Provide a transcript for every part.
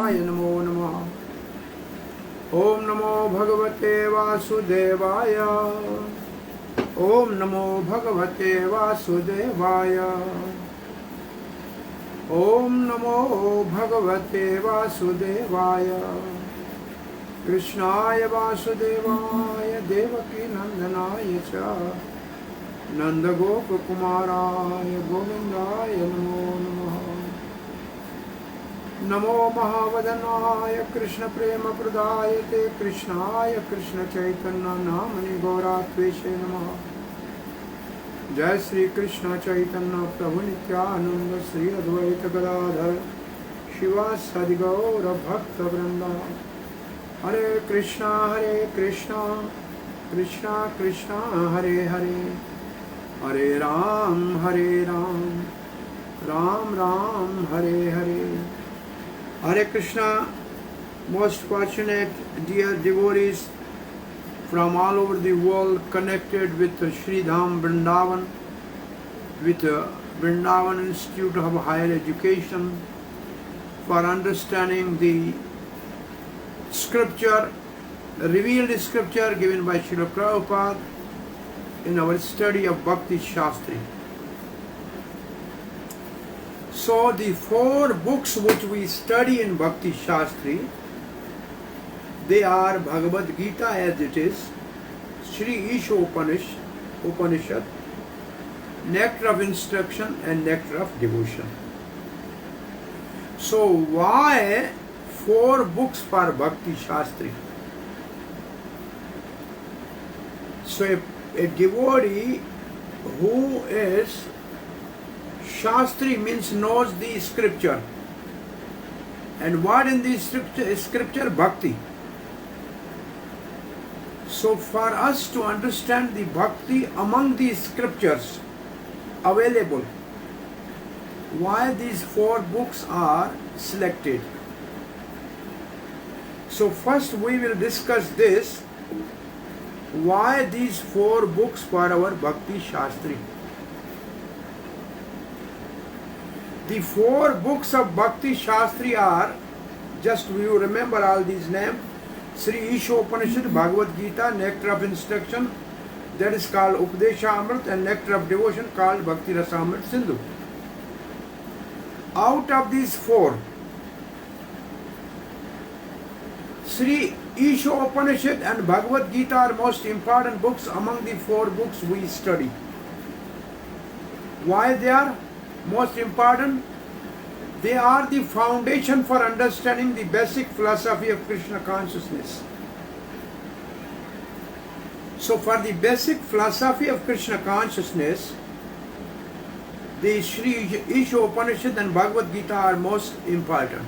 Krishnaya Namo Namaha. Om Namo Bhagavate Vasudevaya. Om Namo Bhagavate Vasudevaya. Om Namo Bhagavate Vasudevaya. Krishnaya Vasudevaya Devaki Nandanaya Cha Nanda Gopa Kumaraya Govindaya Namo Namaha. Namo Mahavadanaya Krishna Prema Pradayate Krishnaya Krishna Chaitanya Namani Gauratveshe Namaha. Jai Sri Krishna Chaitanya Prabhu Nityananda Sri Advaita Gadadhar Shiva Sadi Gaura Bhakta Vrinda. Hare Krishna Krishna Krishna Hare Hare, Hare Ram Ram Ram Hare Hare. Hare Krishna. Most fortunate dear devotees from all over the world connected with Sri Dham Vrindavan, with Vrindavan Institute of Higher Education, for understanding the scripture, revealed scripture given by Srila Prabhupada in our study of Bhakti-Sastry. So the 4 books which we study in Bhakti-Sastry, they are Bhagavad Gita as it is, Sri Isopanishad, Nectar of Instruction and Nectar of Devotion. So why 4 books for Bhakti-Sastry? So a devotee who is Shastri means knows the scripture. And what in the scripture? Bhakti. So for us to understand the Bhakti among the scriptures available, why these 4 books are selected? So first we will discuss this, why these 4 books for our Bhakti-Sastry. The 4 books of Bhakti-Sastry are, just you remember all these names, Sri Isopanishad, Bhagavad Gita, Nectar of Instruction, that is called Upadeshamrit, and Nectar of Devotion called Bhakti Rasamrit Sindhu. Out of these 4, Sri Isopanishad and Bhagavad Gita are most important books among the 4 books we study. Why they are most important? They are the foundation for understanding the basic philosophy of Krishna consciousness. So for the basic philosophy of Krishna consciousness, the Sri Isopanishad and Bhagavad Gita are most important.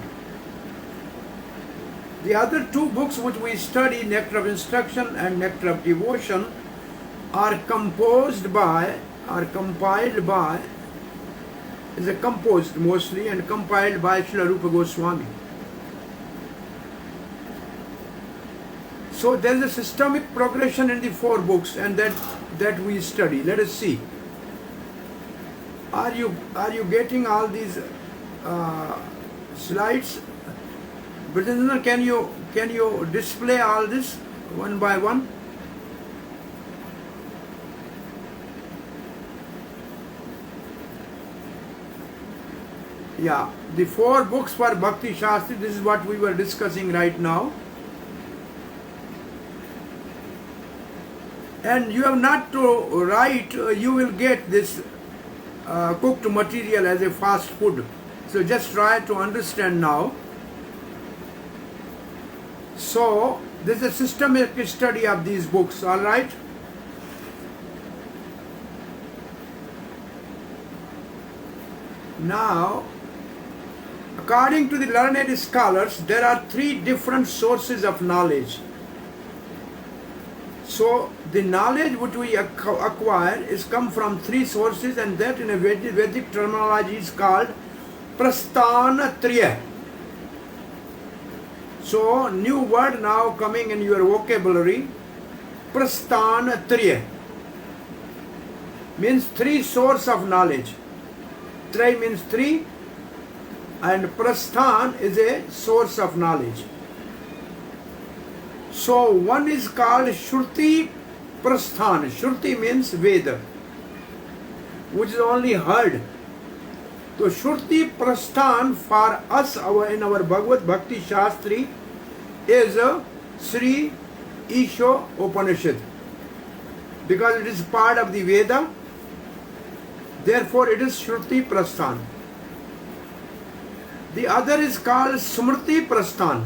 The other 2 books which we study, Nectar of Instruction and Nectar of Devotion, are composed by, composed mostly and compiled by Srila Rupa Goswami. So there is a systemic progression in the 4 books, and that we study. Let us see. Are you getting all these slides? Brother, can you display all this one by one? Yeah, the 4 books for Bhakti-Sastry, this is what we were discussing right now. And you have not to write, you will get this cooked material as a fast food. So just try to understand now. So this is a systematic study of these books, all right? Now, according to the learned scholars, there are 3 different sources of knowledge. So the knowledge which we acquire is come from 3 sources, and that in a Vedic terminology is called Prasthanatriya. So new word now coming in your vocabulary, Prasthanatriya means 3 source of knowledge. Tri means 3, and Prasthan is a source of knowledge. So one is called Shruti Prasthan. Shruti means Veda, which is only heard. So Shruti Prasthan for us in our Bhagavad Bhakti-Sastry is Sri Isopanisad, because it is part of the Veda. Therefore it is Shruti Prasthan. The other is called Smriti Prasthan.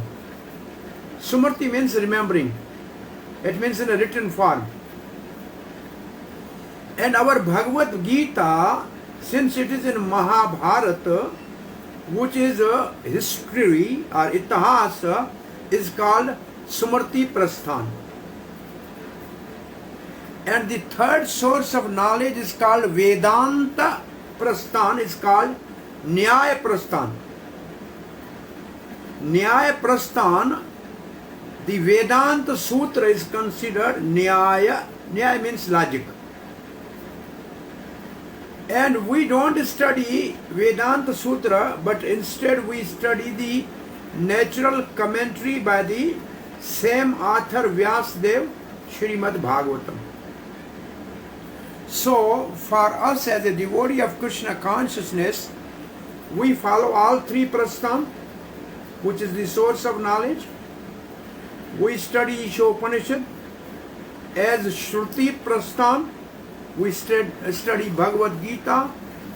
Smriti means remembering. It means in a written form. And our Bhagavad Gita, since it is in Mahabharata, which is a history or itihas, is called Smriti Prasthan. And the third source of knowledge is called Vedanta Prasthan, is called Nyaya Prasthan. Nyaya Prasthan, the Vedanta Sutra is considered Nyaya. Nyaya means logic. And we don't study Vedanta Sutra, but instead we study the natural commentary by the same author Vyasadeva, Srimad Bhagavatam. So, for us as a devotee of Krishna consciousness, we follow all three prasthan, which is the source of knowledge. We study Isopanishad as Shruti Prasthan. We study Bhagavad Gita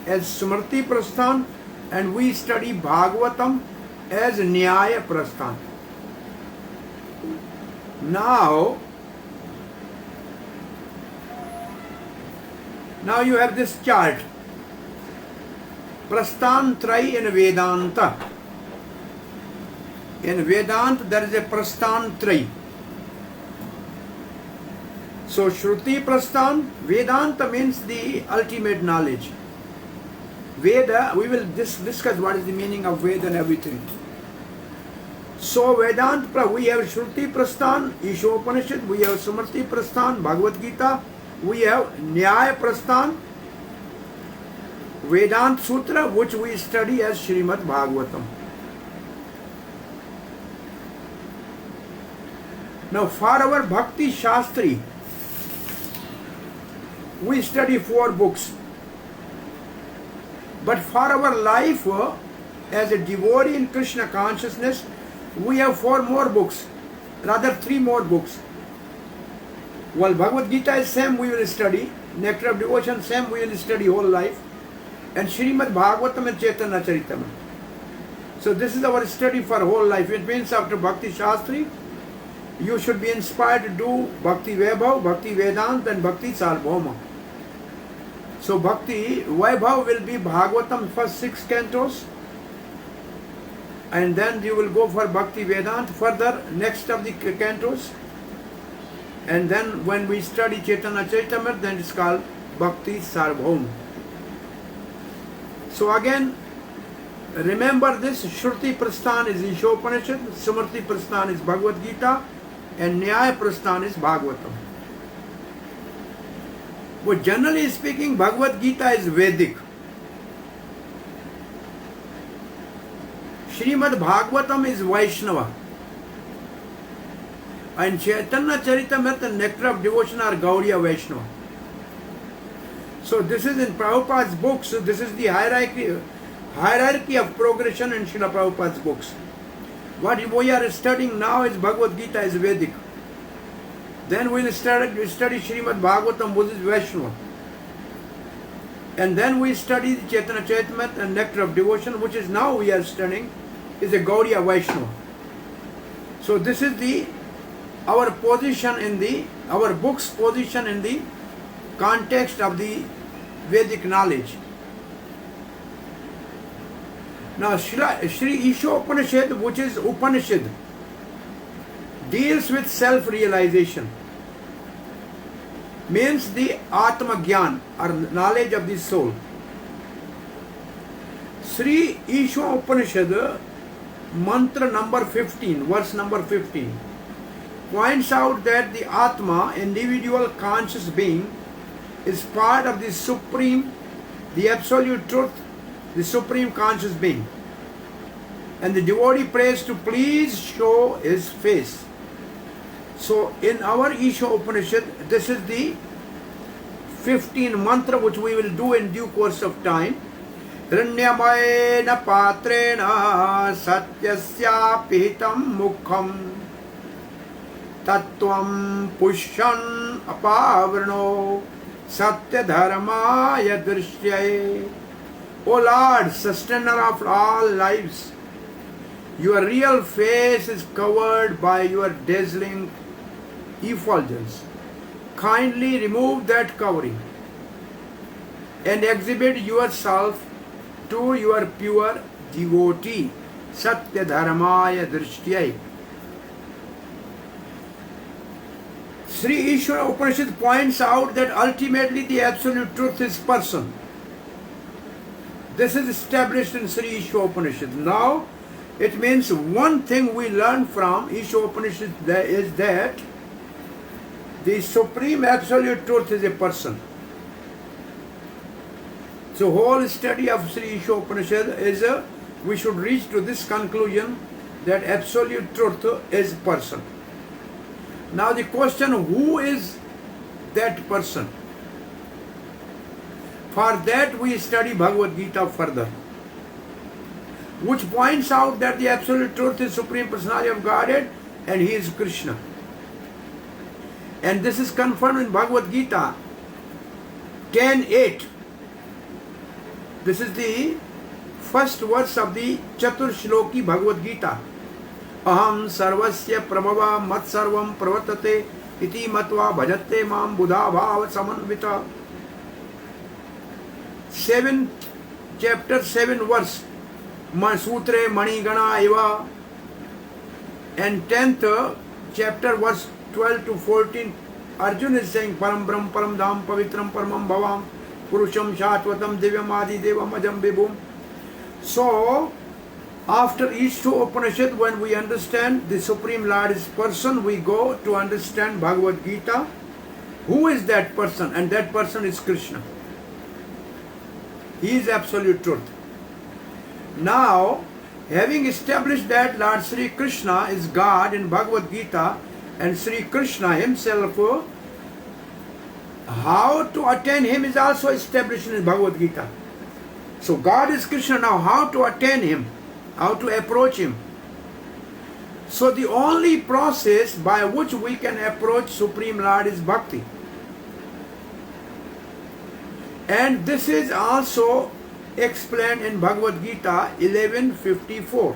as Smriti Prasthan, and we study Bhagavatam as Nyaya Prasthan. Now you have this chart. Prasthan Trai in Vedanta. In Vedanta there is a Prasthan Trai. So Shruti Prasthan, Vedanta means the ultimate knowledge. Veda, we will discuss what is the meaning of Veda and everything. So Vedanta, we have Shruti Prasthan, Isopanishad, we have Smriti Prasthan, Bhagavad Gita, we have Nyaya Prasthan, Vedanta Sutra, which we study as Srimad Bhagavatam. Now for our Bhakti-Sastry, we study 4 books. But for our life as a devotee in Krishna consciousness, we have 4 more books, rather 3 more books. While Bhagavad Gita is same, we will study. Nectar of Devotion, same, we will study whole life. And Srimad Bhagavatam and Chaitanya Charitamrita. So this is our study for whole life. It means after Bhakti-Sastry, you should be inspired to do Bhakti Vaibhav, Bhakti Vedanta and Bhakti Sarvabhauma. So Bhakti Vaibhav will be Bhagavatam first 6 cantos, and then you will go for Bhakti Vedanta further next of the cantos, and then when we study Chaitanya Charitamrita, then it's called Bhakti Sarvabhauma. So again, remember this, Shruti Prasthan is Isopanishad, Smriti Prasthan is Bhagavad Gita, and Nyaya Prasthan is Bhagavatam. But generally speaking, Bhagavad Gita is Vedic. Srimad Bhagavatam is Vaishnava. And Chaitanya Charitamrita and Nectar of Devotion are Gaudiya Vaishnava. So this is in Prabhupada's books, so this is the hierarchy of progression in Srila Prabhupada's books. What we are studying now is Bhagavad Gita is Vedic. Then we will study Srimad Bhagavatam, which is Vaishnava. And then we study the Chaitanya Charitamrita and Nectar of Devotion, which is now we are studying, is a Gaudiya Vaishnava. So this is our position our book's position in the context of the Vedic knowledge. Now Sri Isopanishad, which is Upanishad, deals with self-realization. Means the Atma Gyan or knowledge of the soul. Sri Isopanishad, mantra number 15, verse number 15, points out that the Atma, individual conscious being, is part of the Supreme, the Absolute Truth, the Supreme Conscious Being. And the devotee prays to please show his face. So in our Isha Upanishad, this is the 15 mantra which we will do in due course of time. Hiranyamayena patrena satyasya pihitam mukham tattvam pushyan apavrano satya dharmaya drishyaye. O Lord, sustainer of all lives, your real face is covered by your dazzling effulgence. Kindly remove that covering and exhibit yourself to your pure devotee. Satya dharmaya drishtyai. Sri Ishvara Upanishad points out that ultimately the absolute truth is person. This is established in Sri Ishvara Upanishad. Now, it means one thing we learn from Ishvara Upanishad is that the supreme absolute truth is a person. So whole study of Sri Ishvara Upanishad is we should reach to this conclusion that absolute truth is person. Now the question, who is that person? For that we study Bhagavad Gita further, which points out that the absolute truth is Supreme Personality of Godhead and He is Krishna. And this is confirmed in Bhagavad Gita 10:8. This is the first verse of the Chatur Shloki Bhagavad Gita. Aham sarvasya prabhava mat sarvam pravartate iti matva bhajatte mam buddha bhava samanvita. 7th chapter 7 verse Sutre Mani Gana Eva, and 10th chapter verse 12 to 14 Arjuna is saying Param Brahm Param Dham Pavitram Paramam Bhavam Purusham Shatvatam Divyam Adi Devam Ajam Vibhum. So after each two Upanishad, when we understand the Supreme Lord is person, we go to understand Bhagavad Gita. Who is that person? And that person is Krishna. He is absolute truth. Now, having established that Lord Sri Krishna is God in Bhagavad Gita, and Sri Krishna himself, how to attain him is also established in Bhagavad Gita. So God is Krishna. Now how to attain him? How to approach him? So the only process by which we can approach Supreme Lord is Bhakti. And this is also explained in Bhagavad Gita 11:54.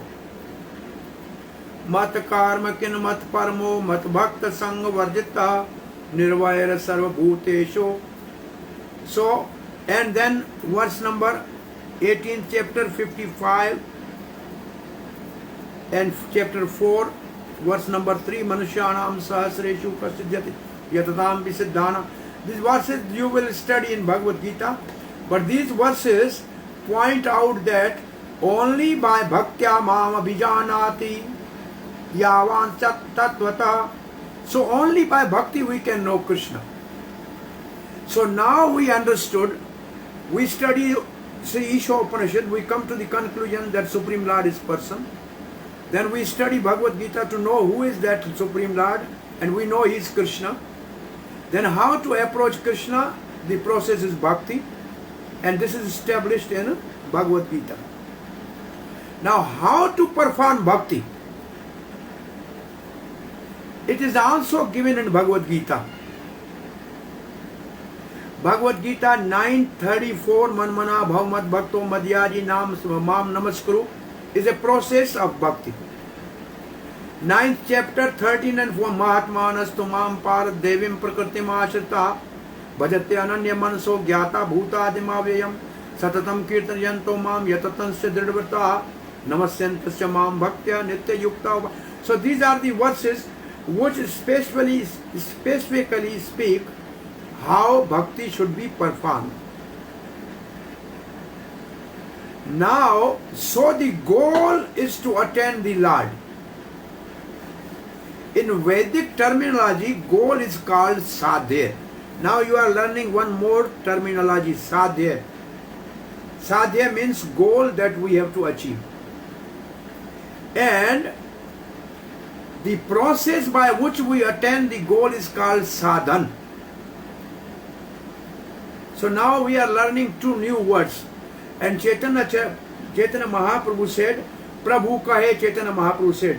Mat karma kin mat parmo mat bhakta sang varjita nirvaira sarva bhutesho. So, and then verse number 18th chapter 55 and chapter 4 verse number 3 Manushyanam sahasreshu prasiddhyati yatatam visiddhana. These verses you will study in Bhagavad Gita, but these verses point out that only by bhaktya mam abhijanati yavan tattvata. So only by bhakti we can know Krishna. So now we understood, we study Sri Isha Upanishad, we come to the conclusion that Supreme Lord is person. Then we study Bhagavad Gita to know who is that Supreme Lord, and we know he is Krishna. Then how to approach Krishna? The process is bhakti, and this is established in Bhagavad Gita. Now how to perform bhakti? It is also given in Bhagavad Gita. Bhagavad Gita 9:34 Manmana Bhavmat Bhakto Madhyaji Nam Mam Namaskuru is a process of bhakti. 9th chapter 13 and 4 Mahatmanastu Mam Parat Devim Prakritim Ashrita Bhajate Ananya Manso Gyata Bhuta Adimavayam Satatam Kirtanayanto Mam Yatatansya Dridvrta Namasyantasya Mam Bhaktya Nitya Yukta. So these are the verses which specifically speak how bhakti should be performed. Now, so the goal is to attain the Lord. In Vedic terminology, goal is called Sadhya. Now you are learning one more terminology, Sadhya. Sadhya means goal that we have to achieve. And the process by which we attain the goal is called sadhana. So now we are learning two new words. And Chaitanya Mahaprabhu said, Prabhu kahe, Chaitanya Mahaprabhu said,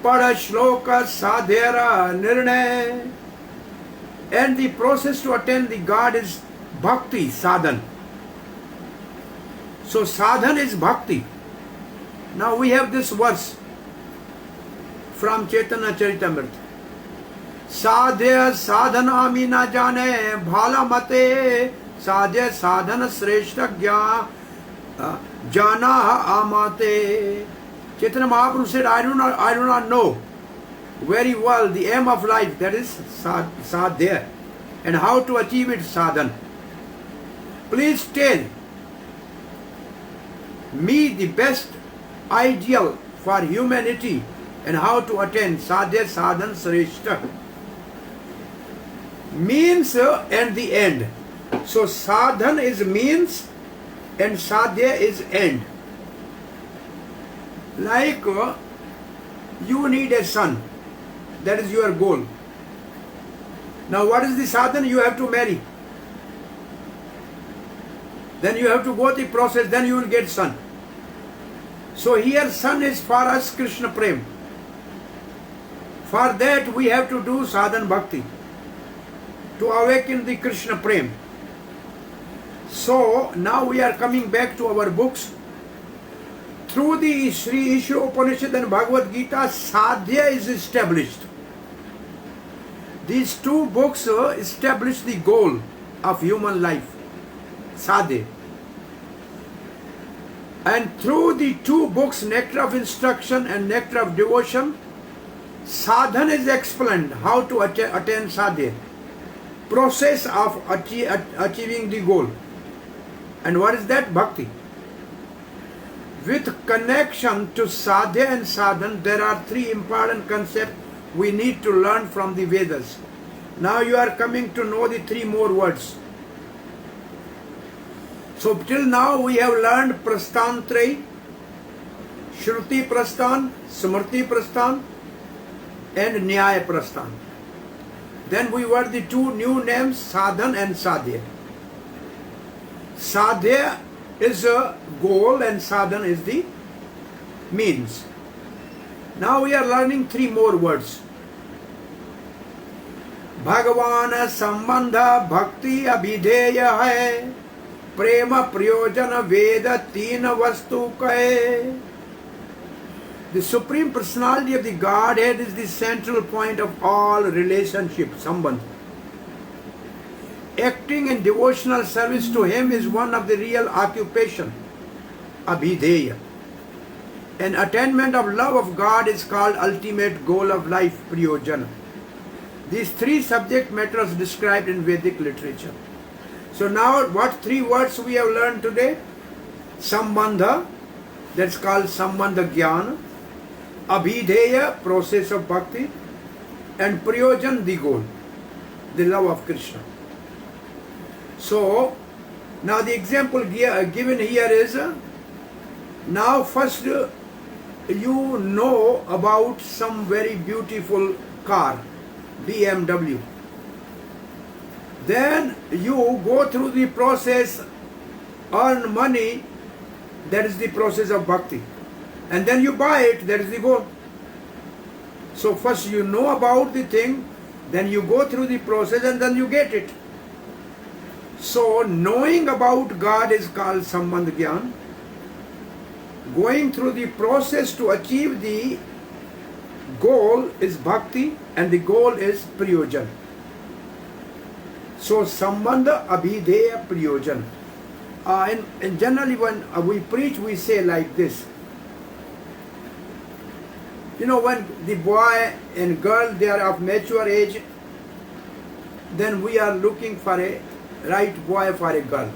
Pada shloka sadhyara nirnay. And the process to attain the God is bhakti, sadhana. So sadhana is bhakti. Now we have this verse from Chaitanya Charitamrita. Sadhya sadhanami na jane bhala mate sadhya sadhana sreshta jana amate. Chaitanya Mahaprabhu said, I do not know very well the aim of life, that is sadhya, and how to achieve it, sadhana. Please tell me the best ideal for humanity and how to attain sadhya sadhana sreshta. Means and the end. So sadhana is means and sadhya is end. Like you need a son, that is your goal. Now what is the sadhana? You have to marry. Then you have to go the process, then you will get son. So here son is for us Krishna Prem. For that we have to do sadhana bhakti, to awaken the Krishna Prem. So now we are coming back to our books. Through the Sri Isopanisad and Bhagavad Gita, Sadhya is established. These two books establish the goal of human life, Sadhya. And through the two books, Nectar of Instruction and Nectar of Devotion, sadhana is explained, how to attain sadhya, process of achieving the goal. And what is that? Bhakti. With connection to sadhya and sadhana, there are three important concepts we need to learn from the Vedas. Now you are coming to know the three more words. So till now we have learned Prasthantraya, Shruti Prasthan, Smriti Prasthan, and Nyaya Prasthan. Then we were the two new names, Sadhana and Sadhya. Sadhya is a goal and sadhana is the means. Now we are learning three more words. Bhagavana Sambandha Bhakti Abhideya hai Prema Priyojana Veda Tina Vastu kahe. The Supreme Personality of the Godhead is the central point of all relationship, sambandh. Acting in devotional service to Him is one of the real occupation, abhideya. And attainment of love of God is called ultimate goal of life, priyojana. These three subject matters described in Vedic literature. So now what three words we have learned today? Sambandha, that's called Sambandha Jnana. Abhideya, process of bhakti. And Priyojan, the goal, the love of Krishna. So now the example given here is, now first you know about some very beautiful car, BMW. Then you go through the process, earn money, that is the process of bhakti. And then you buy it, that is the goal. So first you know about the thing, then you go through the process and then you get it. So knowing about God is called Sambandha Jnana. Going through the process to achieve the goal is bhakti, and the goal is priyojan. So Sambandha, Abhideya, Priyojan. And generally when we preach, we say like this. You know, when the boy and girl, they are of mature age, then we are looking for a right boy for a girl.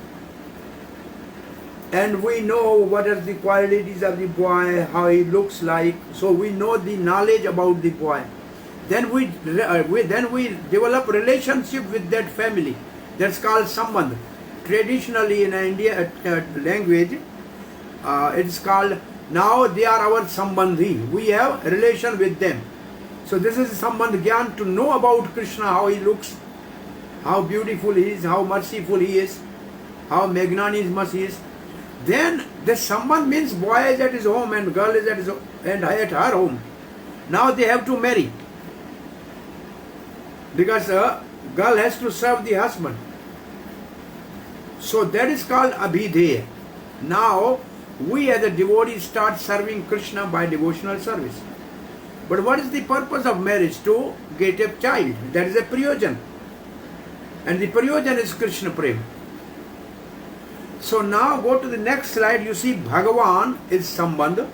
And we know what are the qualities of the boy, how he looks like. So we know the knowledge about the boy. Then we develop relationship with that family. That's called sambandh. Traditionally in India language, it's called Now they are our sambandhi. We have a relation with them. So this is sambandh gyan, to know about Krishna, how he looks, how beautiful he is, how merciful he is, how magnanimous he is. Then this sambandh means boy is at his home and girl is at his home, and at her home. Now they have to marry, because a girl has to serve the husband. So that is called abhidheya. Now we as a devotee start serving Krishna by devotional service. But what is the purpose of marriage? To get a child. That is a prayojan. And the prayojan is Krishna prem. So now go to the next slide. You see Bhagavan is sambandh.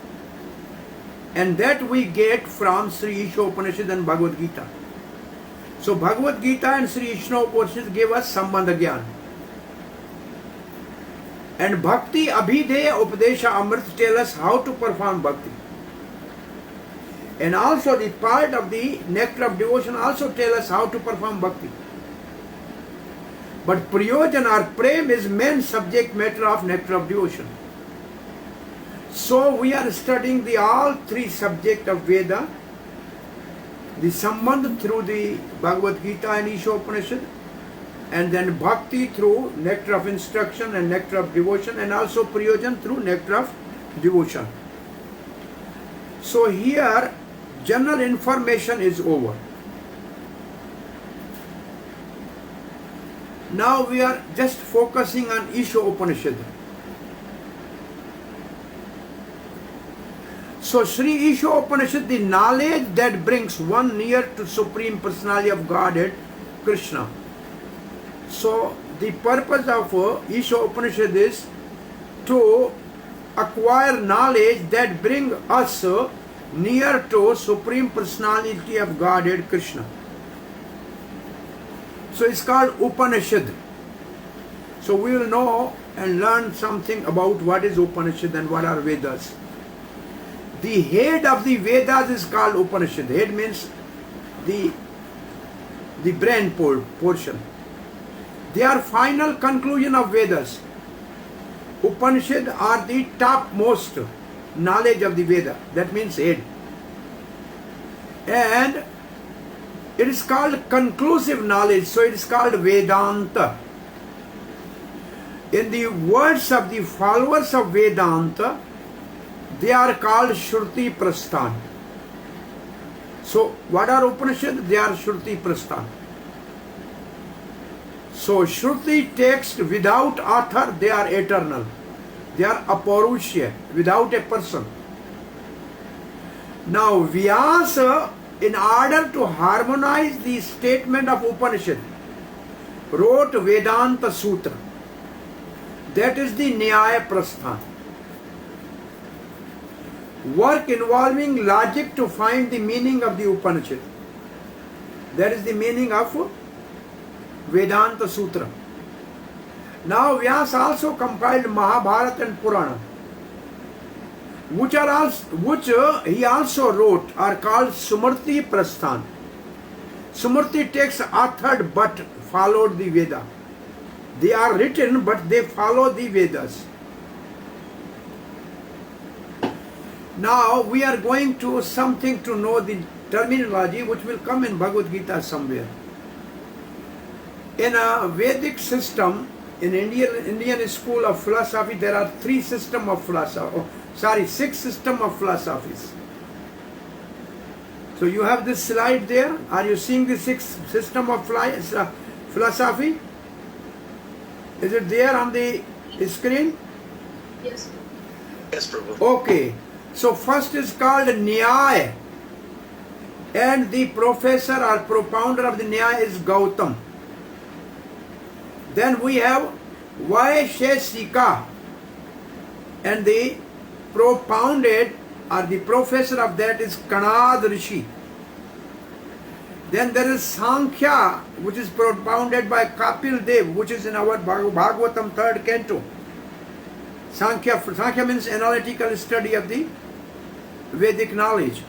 And that we get from Sri Isopanisad and Bhagavad Gita. So Bhagavad Gita and Sri Isopanisad gave us sambandha gyan. And Bhakti Abhideya Upadesha Amrit tell us how to perform Bhakti. And also the part of the nectar of devotion also tell us how to perform Bhakti. But Prayojan or Prem is main subject matter of nectar of devotion. So we are studying the all three subjects of Veda. The Sambandh through the Bhagavad Gita and Isopanisad, and then Bhakti through nectar of instruction and nectar of devotion, and also Prayojan through nectar of devotion. So here general information is over. Now we are just focusing on Isopanisad. So Sri Isopanisad, the knowledge that brings one near to Supreme Personality of Godhead, Krishna. So the purpose of Isopanisad is to acquire knowledge that bring us near to Supreme Personality of Godhead, Krishna. So it's called Upanishad. So we will know and learn something about what is Upanishad and what are Vedas. The head of the Vedas is called Upanishad. Head means the brain portion. They are final conclusion of Vedas. Upanishad are the topmost knowledge of the Veda. That means head. And it is called conclusive knowledge. So it is called Vedanta. In the words of the followers of Vedanta, they are called Shruti Prasthan. So what are Upanishads? They are Shruti Prasthan. So Shruti text without author, they are eternal. They are aparushya, without a person. Now Vyasa, in order to harmonize the statement of Upanishad, wrote Vedanta Sutra. That is the Nyaya Prasthan. Work involving logic to find the meaning of the Upanishad. That is the meaning of Vedanta Sutra. Now Vyasa also compiled Mahabharata and Purana, which he also wrote, are called Smriti Prasthan. Smriti texts authored but followed the Veda. They are written but they follow the Vedas. Now we are going to something to know the terminology which will come in Bhagavad Gita somewhere. In a Vedic system, in Indian school of philosophy, there are six system of philosophies. So you have this slide there. Are you seeing the six system of philosophy? Is it there on the screen? Yes. Yes, Prabhu. Okay. So first is called Nyaya, and the professor or propounder of the Nyaya is Gautam. Then we have VIHE, and the propounded or the professor of that is Kanad Rishi. Then there is Sankhya, which is propounded by Kapil Dev, which is in our Bhagavatam 3rd canto. Sankhya means analytical study of the Vedic knowledge.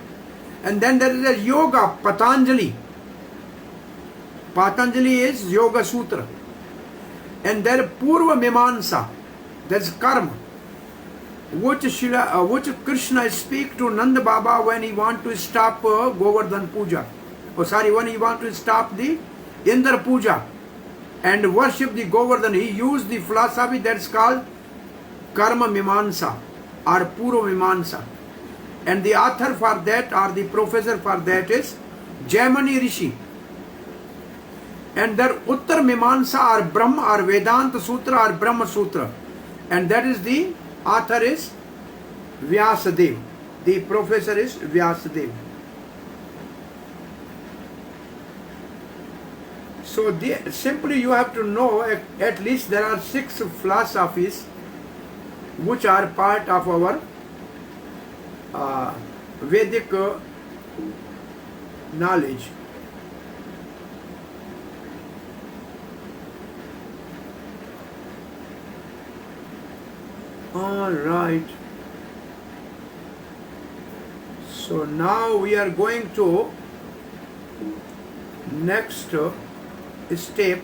And then there is a Yoga, Patanjali. Patanjali is Yoga Sutra. And there Purva Mimansa, that's Karma. which Krishna speak to Nanda Baba when he want to stop Govardhan Puja. When he want to stop the Indra Puja and worship the Govardhan, he used the philosophy that's called Karma Mimansa or Purva Mimansa. And the author for that or the professor for that is Jaimani Rishi. And their Uttar Mimansa or Brahma or Vedanta Sutra or Brahma Sutra. And that is the author is Vyasadev. The professor is Vyasadev. So simply you have to know at least there are 6 philosophies which are part of our Vedic knowledge. All right. So now we are going to next step.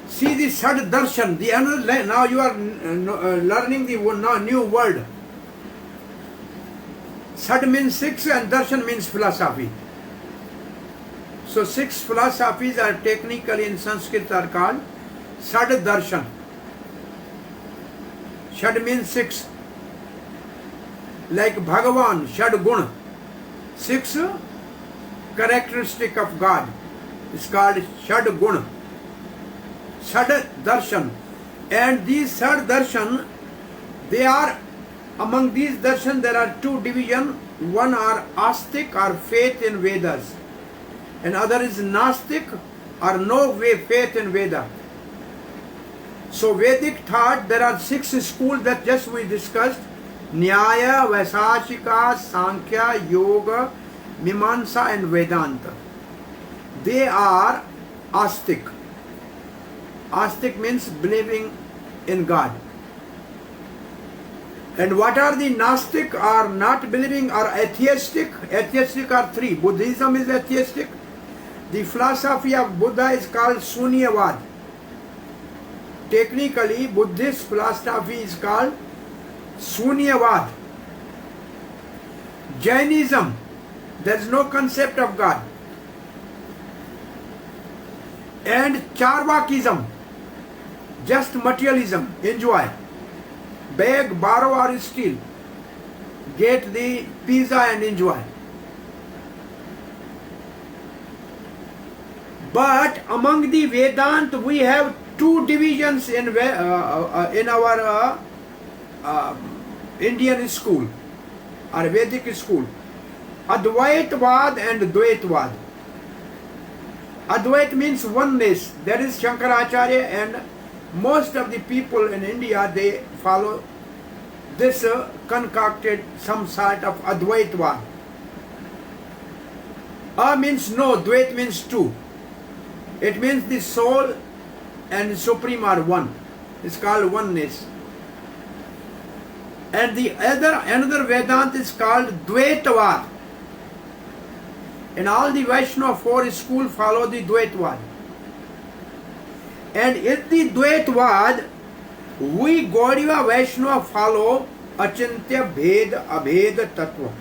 See the Sad Darshan. The another, now you are learning the new word. Sad means 6 and Darshan means philosophy. So 6 philosophies are technically in Sanskrit are called Sad Darshan. Shad means 6. Like Bhagavan, Shad Guna. 6 characteristic of God. It's called Shad Guna. Shad Darshan. And these Shad Darshan, they are, among these darshan there are 2 divisions. One are Astik or faith in Vedas. And other is Nastik or no way faith in Veda. So Vedic thought there are 6 schools that just we discussed. Nyaya, Vaisashika, Sankhya, Yoga, Mimamsa and Vedanta. They are Astik. Astik means believing in God. And what are the Nastik or not believing or atheistic? Atheistic are 3. Buddhism is atheistic. The philosophy of Buddha is called Sunyavad. Technically, Buddhist philosophy is called Sunyavad. Jainism, there is no concept of God. And Charvakism, just materialism, enjoy. Beg, borrow or steal. Get the pizza and enjoy. But among the Vedanta, we have 2 divisions in our Indian school or Vedic school. Advaitvad and Dvaitvad. Advait means oneness. That is Shankaracharya and most of the people in India, they follow this concocted some sort of Advaitvad. A means no, Dvait means 2. It means the soul and Supreme are one. It's called oneness. And the another Vedanta is called Dvaitavad. And all the Vaishnava 4 schools follow the Dvaitvad. And in the Dvaitvad, we Gaudiya Vaishnava follow Achintya Bhed Abhed Tattva.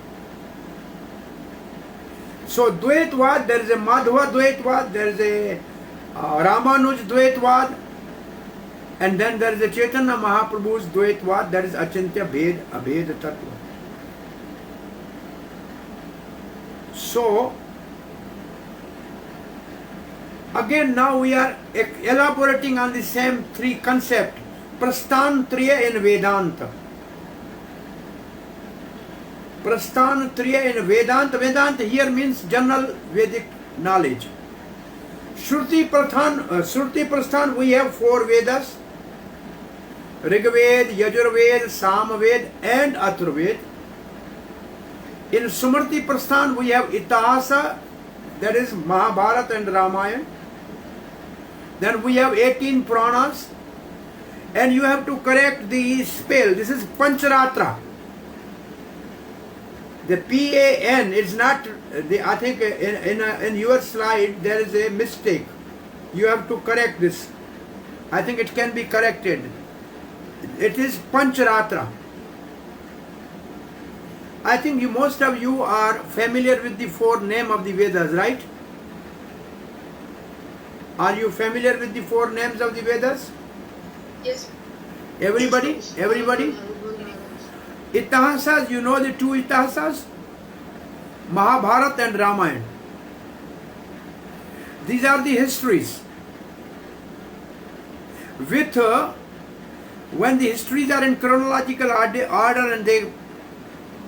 So Dvaitvad, there is a Madhva Dvaitvad, there is a Ramanuj Dvaitvad, and then there is a Chaitanya Mahaprabhu's Dvaitvad, that is Achintya Bhed Abhed Tattva. So, again now we are elaborating on the same 3 concepts. Prasthantriya in Vedanta. Prasthantriya in Vedanta. Vedanta here means general Vedic knowledge. Shruti Prasthan, we have 4 Vedas. Rigved, Yajurved, Samaved and Atharved. In Smriti Prasthan we have Itihasa, that is Mahabharata and Ramayana. Then we have 18 Puranas. And you have to correct the spell. This is Pancharatra. The P-A-N is not, I think in your slide there is a mistake. You have to correct this. I think it can be corrected. It is Pancharatra. I think most of you are familiar with the four names of the Vedas, right? Are you familiar with the four names of the Vedas? Yes. Everybody? Everybody? Itihasas, you know the two Itihasas? Mahabharata and Ramayana. These are the histories. With when the histories are in chronological order and they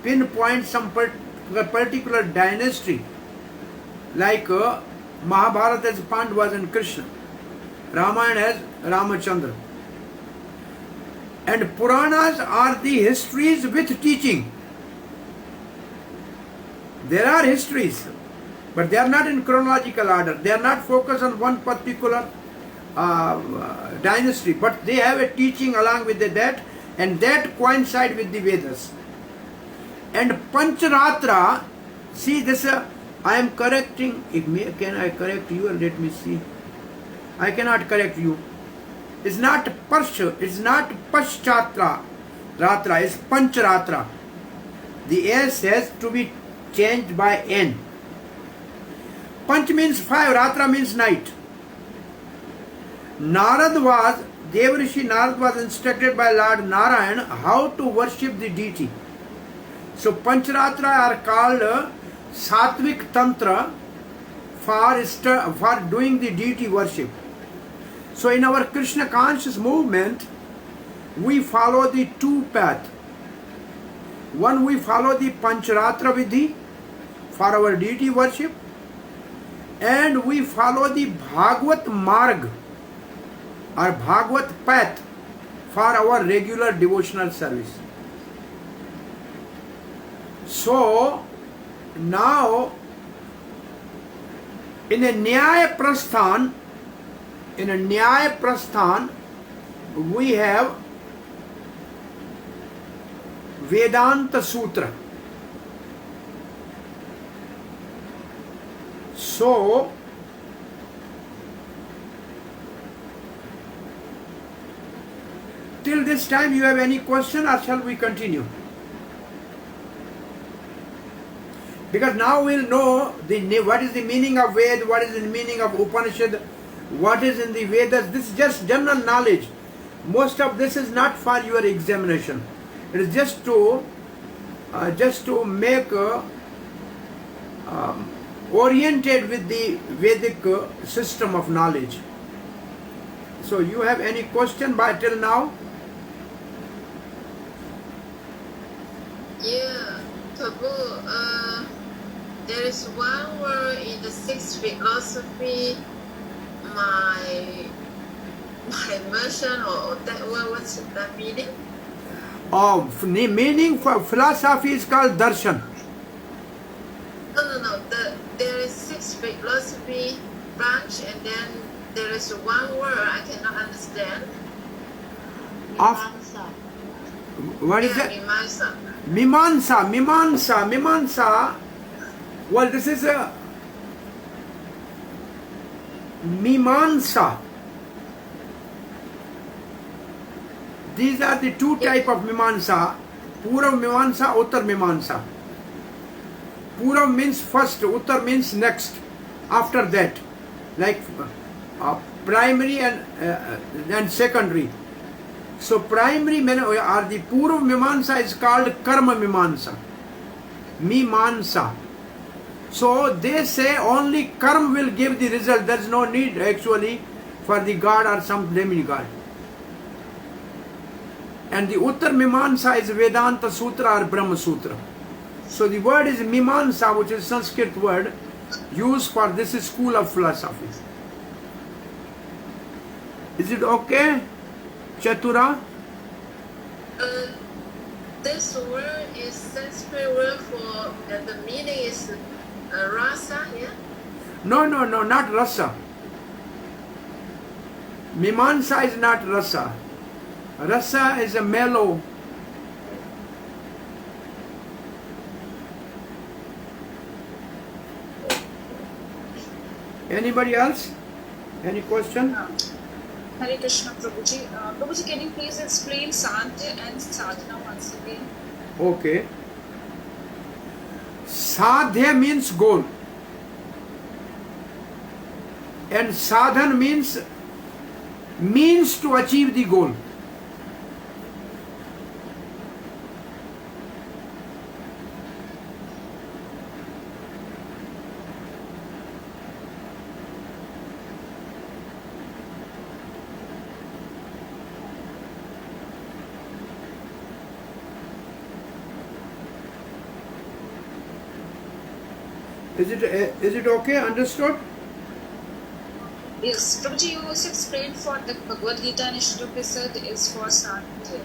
pinpoint some particular dynasty, like Mahabharata has Pandavas and Krishna, Ramayana has Ramachandra. And Puranas are the histories with teaching. There are histories, but they are not in chronological order. They are not focused on one particular dynasty, but they have a teaching along with that, and that coincides with the Vedas. And Pancharatra, see this, I am correcting, can I correct you or let me see? I cannot correct you. It's not it's not Paschatra, Ratra, it's Pancharatra. The S has to be changed by N. Panch means 5, Ratra means night. Devrishi Narad was instructed by Lord Narayan how to worship the deity. So Pancharatra are called Sattvic Tantra for doing the deity worship. So in our Krishna conscious movement, we follow the two paths. One, we follow the Pancharatra Vidhi for our deity worship, and we follow the Bhagavad Marg or Bhagavad path for our regular devotional service. So now in a Nyaya Prasthan, we have Vedanta Sutra. So till this time you have any question, or shall we continue? Because now we'll know what is the meaning of Ved, what is the meaning of Upanishad, what is in the Vedas. This is just general knowledge. Most of this is not for your examination. It is just to make oriented with the Vedic system of knowledge. So you have any question by till now? Yeah, Prabhu, there is one word in the sixth philosophy, my immersion, or that word, what's that meaning? Oh, meaning for philosophy is called darshan. No. There is six philosophy branch, and then there is one word I cannot understand. What is that? Mimamsa. Well, this is a Mimamsa. These are the two type of Mimamsa. Purav Mimamsa, Uttar Mimamsa. Purav means first, Uttar means next, after that, like primary and secondary. So primary are the Purav Mimamsa is called Karma Mimamsa. Mimamsa. So they say only karma will give the result. There is no need actually for the God or some demigod. And the Uttar Mimamsa is Vedanta Sutra or Brahma Sutra. So the word is Mimamsa, which is Sanskrit word used for this school of philosophy. Is it okay, Chatura? This word is Sanskrit word for the meaning is rasa, yeah? No, not rasa. Mimamsa is not rasa. Rasa is a mellow. Anybody else? Any question? Hare Krishna, Prabhuji. Prabhuji, can you please explain Sadhya and Sadhana once again? Okay. Sadhya means goal. And sadhan means to achieve the goal. Is it okay? Understood? Yes, Prabhuji, you also explained for the Bhagavad Gita and Isopanisad is for Sadhya.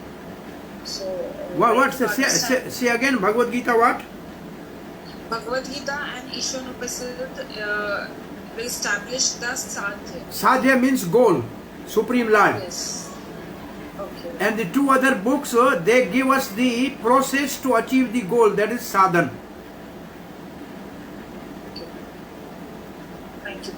So, What's the say again? Bhagavad Gita what? Bhagavad Gita and Isopanisad will establish the Sadhya. Sadhya means goal, Supreme Lord. Yes. Okay. And the two other books, they give us the process to achieve the goal, that is sadhan. Okay. Thank you.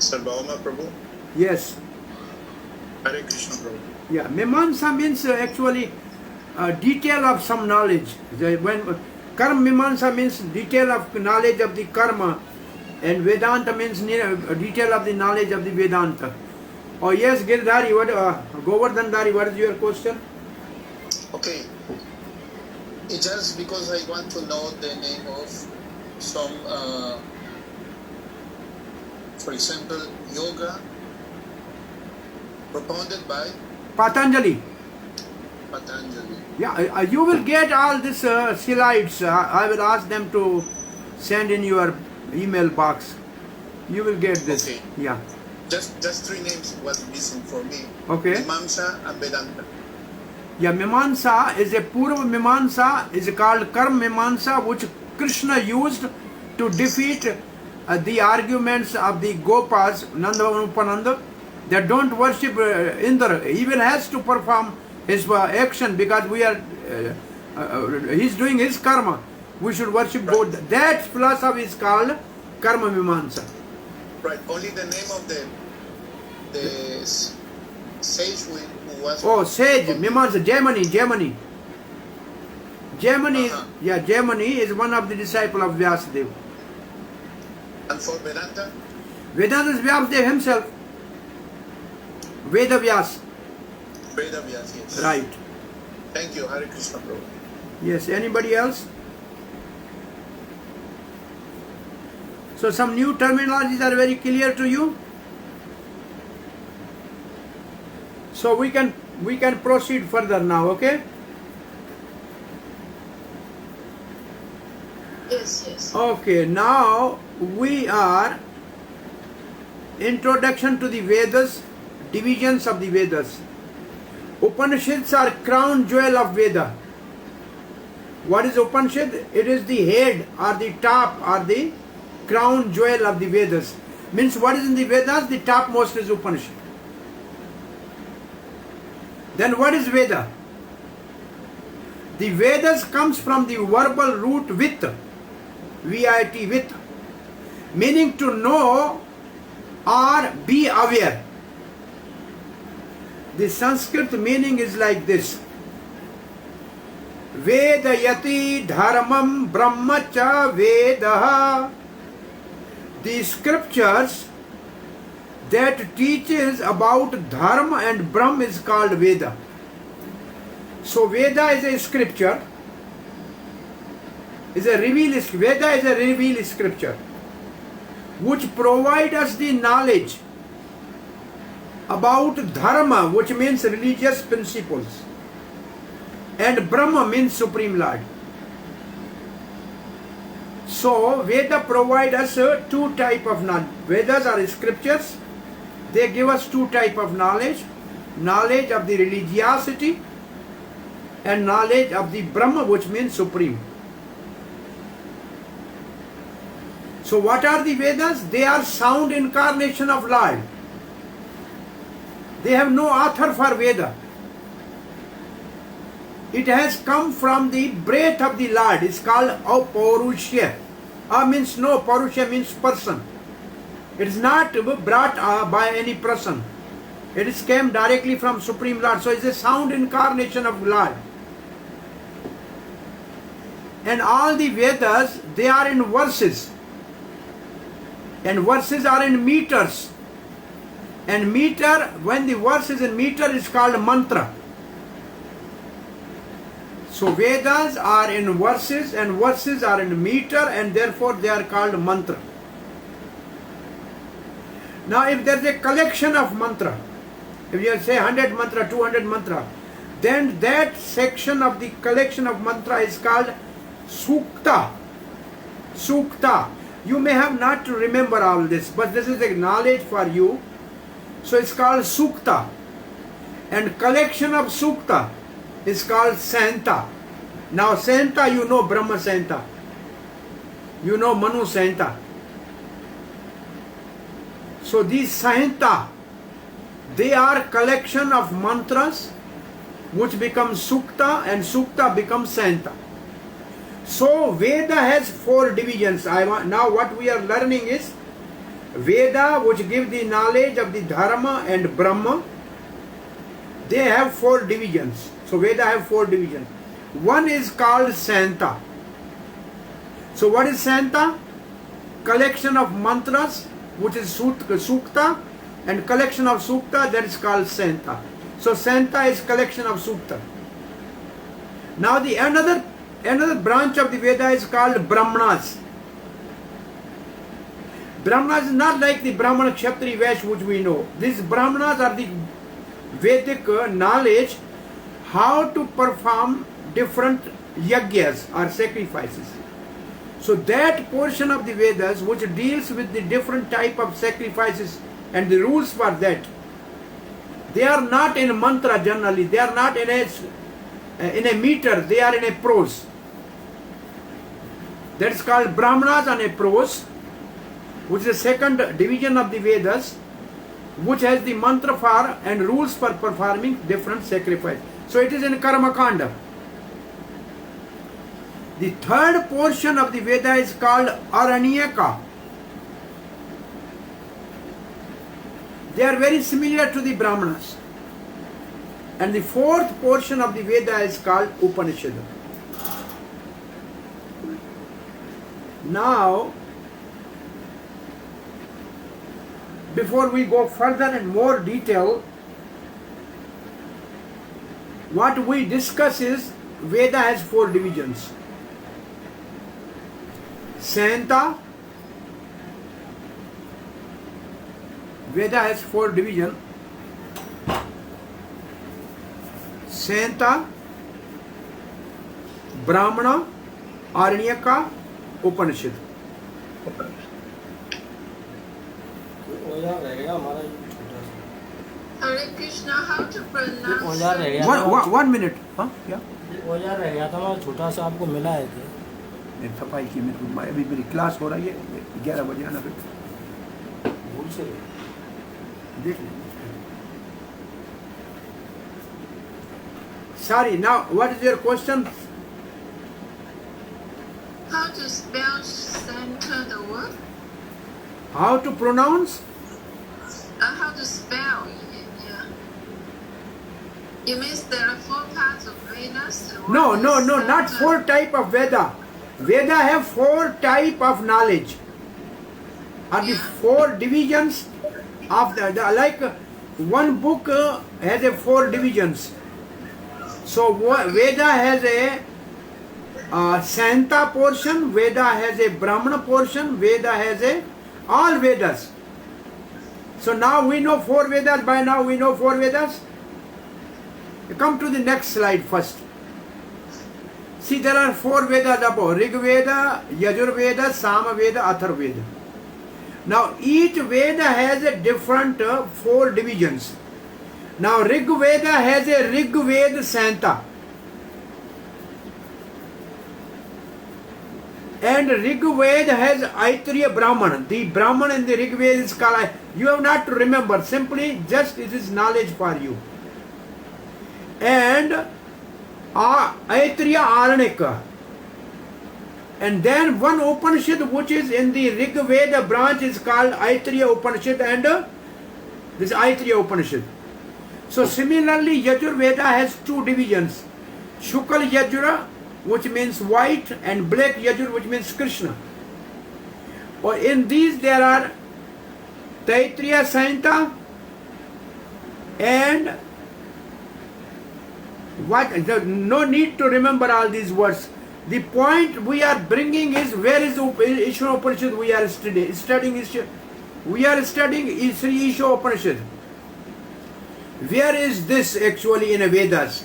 Sarvabhauma Prabhu. Yes. Hare Krishna Prabhu. Yeah. Mimamsa means actually detail of some knowledge. When karma mimamsa means detail of knowledge of the karma, and Vedanta means detail of the knowledge of the Vedanta. Oh yes, Girdhari, Govardhandari, what is your question? Okay. It's just because I want to know the name of some, for example, yoga propounded by Patanjali. Patanjali. Yeah, you will get all this slides. I will ask them to send in your email box. You will get this. Okay. Yeah. Just three names was missing for me. Okay. Mimamsa and Vedanta. Yeah, Mimamsa is a Purva Mimamsa, is called Karma Mimamsa, which Krishna used to defeat the arguments of the Gopas, Nanda and Upananda, that don't worship Indra. He even has to perform his action because we are, he's doing his karma. We should worship God. That philosophy is called Karma Mimamsa. Right. Only the name of the sage who was. Oh, sage, Mimamsa, Jaimini. Jaimini is one of the disciples of Vyasadeva. And for Vedanta? Vedanta is Vyasadeva himself. Veda Vyas. Veda Vyas, yes. Right. Thank you, Hare Krishna Prabhu. Yes, anybody else? So some new terminologies are very clear to you. So we can proceed further now, okay? Yes. Okay, now we are introduction to the Vedas, divisions of the Vedas. Upanishads are crown jewel of Veda. What is Upanishad? It is the head or the top or the crown jewel of the Vedas. Means what is in the Vedas? The topmost is Upanishad. Then what is Veda? The Vedas comes from the verbal root with, VIHE, with, meaning to know or be aware. The Sanskrit meaning is like this. Vedayati dharmam brahmacha vedaha. The scriptures that teaches about dharma and Brahma is called Veda. So Veda is a scripture, Veda is a revealed scripture which provide us the knowledge about dharma, which means religious principles, and Brahma means Supreme Lord. So Veda provide us two type of knowledge. Vedas are scriptures. They give us two type of knowledge. Knowledge of the religiosity and knowledge of the Brahma, which means Supreme. So what are the Vedas? They are sound incarnation of Lord. They have no author for Veda. It has come from the breath of the Lord. It's called Aparushya. Means no, Parushya means person. It is not brought by any person. It is came directly from Supreme Lord. So it's a sound incarnation of Lord. And all the Vedas, they are in verses. And verses are in meters. And meter, when the verse is in meter, is called mantra. So Vedas are in verses and verses are in meter, and therefore they are called mantra. Now if there is a collection of mantra, if you say 100 mantra, 200 mantra, then that section of the collection of mantra is called sukta. Sukta. You may have not to remember all this, but this is a knowledge for you. So it's called sukta. And collection of sukta is called Santa. Now Santa, you know Brahma Santa. You know Manu Santa. So these Santa, they are collection of mantras which become sukta, and sukta becomes Santa. So Veda has 4 divisions. Now what we are learning is Veda, which give the knowledge of the Dharma and Brahma. They have 4 divisions. So Veda have 4 divisions. One is called Santa. So what is Santa? Collection of mantras, which is sukta, and collection of sukta, that is called Santa. So Santa is collection of sukta. Now the another branch of the Veda is called Brahmanas. Brahmanas is not like the Brahmana, Kshatri, Vaishya which we know. These Brahmanas are the Vedic knowledge how to perform different yagyas or sacrifices. So that portion of the Vedas which deals with the different type of sacrifices and the rules for that, they are not in mantra generally, they are not in a meter, they are in a prose. That is called Brahmanas and a prose, which is the second division of the Vedas, which has the mantra for and rules for performing different sacrifices. So it is in Karma Kanda. The third portion of the Veda is called Aranyaka. They are very similar to the Brahmanas. And the fourth portion of the Veda is called Upanishad. Now, before we go further in more detail, what we discuss is Veda has 4 divisions. Santa, Veda has 4 divisions. Santa, Brahmana, Aranyaka, Upanishad. Hare Krishna, how to pronounce? One minute. हाँ क्या? औजार रह गया था, मैं छोटा सा आपको मिला है थे। एक सफाई की अभी मेरी क्लास हो रही है, 11 बजे आना फिर। भूल से देख लें। Sorry, now what is your question? How to spell center the word? How to pronounce? How to spell it, yeah. You mean there are 4 parts of Vedas? No, not 4 type of Veda. Veda have 4 type of knowledge. Are the 4 divisions of the like one book has a 4 divisions. So Veda has a Santa portion, Veda has a Brahmana portion, Veda has a all Vedas. So now we know 4 Vedas. By now we know 4 Vedas. Come to the next slide first. See, there are 4 Vedas above: Rig Veda, Yajur Veda, Samaveda, Athar Veda. Now each Veda has a different 4 divisions. Now Rig Veda has a Rig Veda Santa. And Rig Veda has Aitriya Brahman. The Brahman in the Rig Veda is called. You have not to remember. Simply, just it is knowledge for you. And Aitriya Aranika. And then one Upanishad which is in the Rig Veda branch is called Aitriya Upanishad, and this Aitriya Upanishad. So similarly, Yajur Veda has two divisions. Shukal Yajura, which means white, and black Yajur, which means Krishna. Or in these there are Taitriya Santa and what? No need to remember all these words. The point we are bringing is, where is Ishvara Upanishad we are studying? We are studying Sri Ishvara Upanishad. Where is this actually in a Vedas?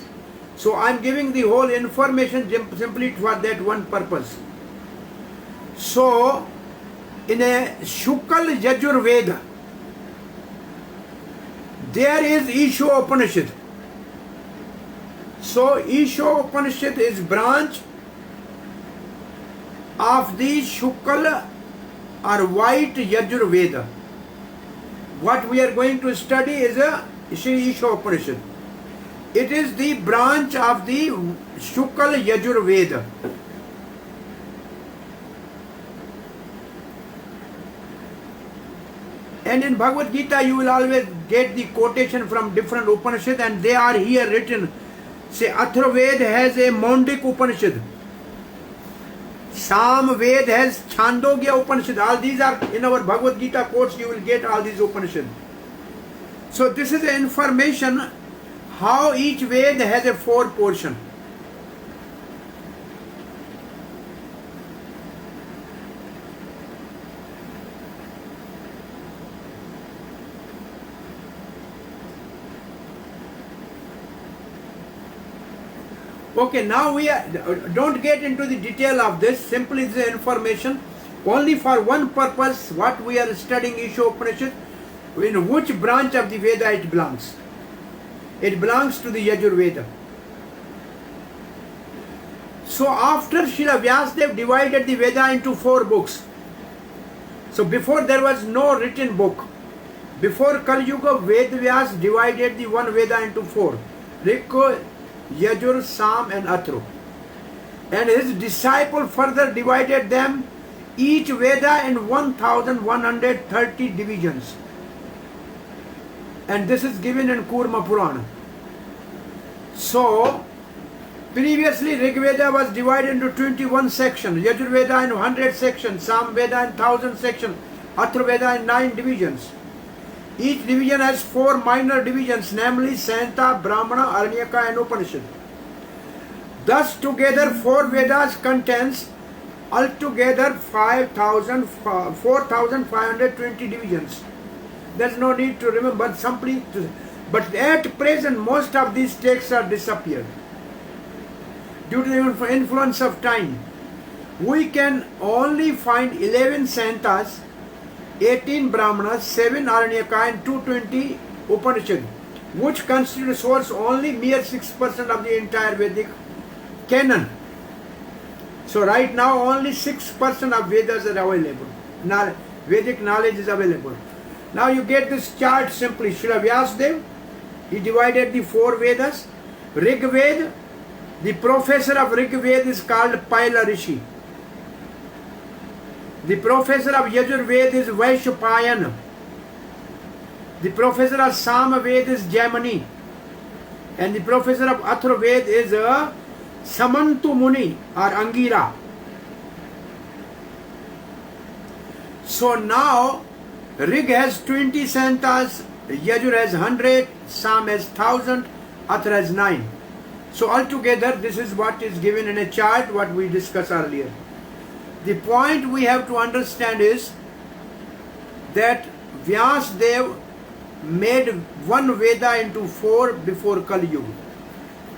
So I am giving the whole information simply for that one purpose. So in a Shukal Yajur Veda, there is Ishvara Upanishad. So Ishvara Upanishad is branch of the Shukal or white Yajur Veda. What we are going to study is a Sri Ishvara Upanishad. It is the branch of the Shukal Yajur Veda. And in Bhagavad Gita you will always get the quotation from different Upanishads, and they are here written. Say Atharvaveda has a Mondik Upanishad. Sam Ved has Chandogya Upanishad. All these are in our Bhagavad Gita quotes. You will get all these Upanishads. So this is the information how each Ved has a 4 portion. Okay, now we are, don't get into the detail of this. Simply the information only for one purpose. What we are studying Ishvara Upanishad, in which branch of the Veda it belongs. It belongs to the Yajur Veda. So after Srila Vyasadeva divided the Veda into 4 books. So before there was no written book. Before Kali Yuga, Ved Vyas divided the one Veda into 4. Rig, Yajur, Sam and Athru. And his disciple further divided them, each Veda in 1130 divisions. And this is given in Kurma Purana. So, previously Rig Veda was divided into 21 sections, Yajur Veda in 100 sections, Sam Veda in 1000 sections, Athru Veda in 9 divisions. Each division has 4 minor divisions, namely Santa, Brahmana, Aranyaka and Upanishad. Thus together 4 Vedas contains altogether 4,520 divisions. There is no need to remember simply. But at present most of these texts are disappeared due to the influence of time. We can only find 11 Santas, 18 Brahmanas, 7 Aranyaka and 220 Upanishads, which constitute source only mere 6% of the entire Vedic canon. So right now only 6% of Vedas are available. Now Vedic knowledge is available. Now you get this chart simply. Srila Vyasadeva, he divided the 4 Vedas. Rig Veda, the professor of Rig Veda is called Paila Rishi. The professor of Yajur Veda is Vaishpayan. The professor of Sama Veda is Jaimani. And the professor of Athra Veda is Samantu Muni or Angira. So now Rig has 20 Santas, Yajur has 100, Sam has 1000, Athra has 9. So altogether this is what is given in a chart what we discussed earlier. The point we have to understand is that Vyasadeva made one Veda into 4 before Kali Yuga.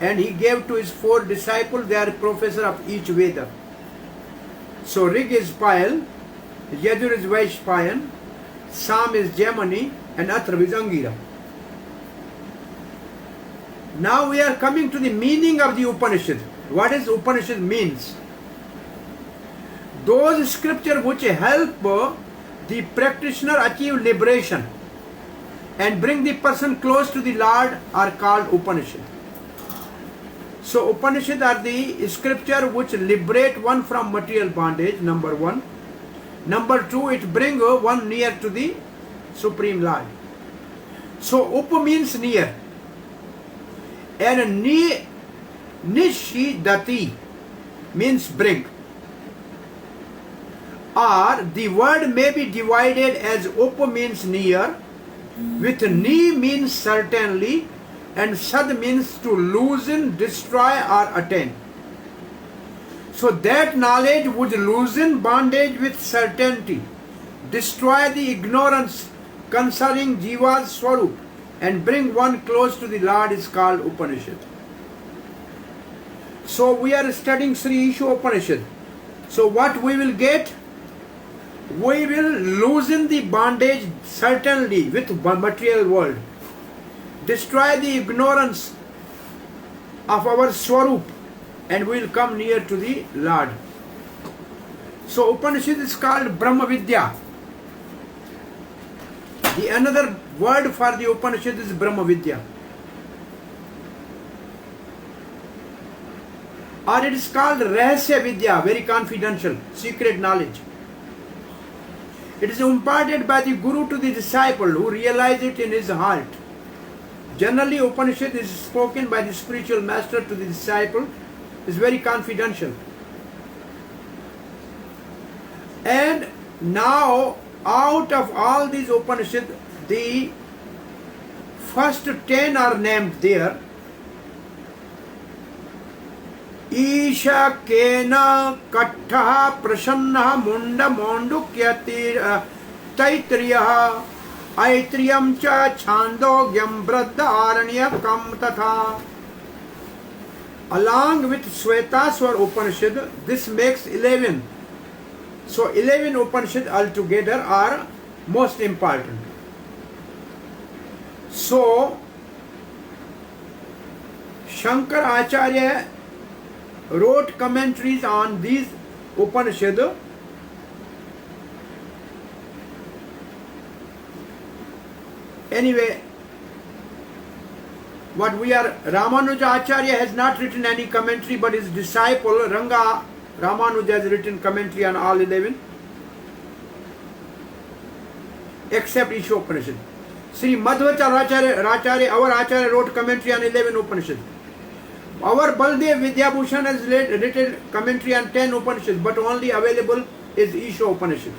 And he gave to his 4 disciples, they are professor of each Veda. So Rig is Payal, Yajur is Vaishpayan, Sam is Jaimani and Athra is Angira. Now we are coming to the meaning of the Upanishad. What does Upanishad means? those scriptures which help the practitioner achieve liberation and bring the person close to the Lord are called Upanishads. So Upanishads are the scripture which liberate one from material bondage, number one. Number two, it brings one near to the Supreme Lord. So Upa means near, and Nishidati means bring. Or the word may be divided as Upa means near, with Ni means certainly, and Sad means to loosen, destroy or attain. So that knowledge would loosen bondage with certainty, destroy the ignorance concerning Jiva's Swarup, and bring one close to the Lord is called Upanishad. So we are studying Sri Isha Upanishad. So what we will get? We will loosen the bondage certainly with material world, destroy the ignorance of our Swarup, and we will come near to the Lord. So Upanishad is called Brahma Vidya. The another word for the Upanishad is Brahma Vidya. Or it is called Rahasya Vidya, very confidential, secret knowledge. It is imparted by the Guru to the disciple who realizes it in his heart. Generally, Upanishad is spoken by the spiritual master to the disciple. It is very confidential. And now, out of all these Upanishads, the first 10 are named there. Isha Kena Kattha Prasanna Munda Mondukya Taitriya Aitriyam Cha Chandogyam Bradda Aranyakam Tatha. Along with Svetaswar Upanishad, this makes 11. So 11 Upanishads altogether are most important. So Shankara Acharya wrote commentaries on these Upanishads. Anyway, what we are, Ramanuja Acharya has not written any commentary, but his disciple Ranga Ramanuja has written commentary on all 11, except Isha Upanishad. Sri Madhvacharya, our Acharya, wrote commentary on 11 Upanishads. Our Baldev Vidyabhushan has written commentary on 10 Upanishads, but only available is Isha Upanishad.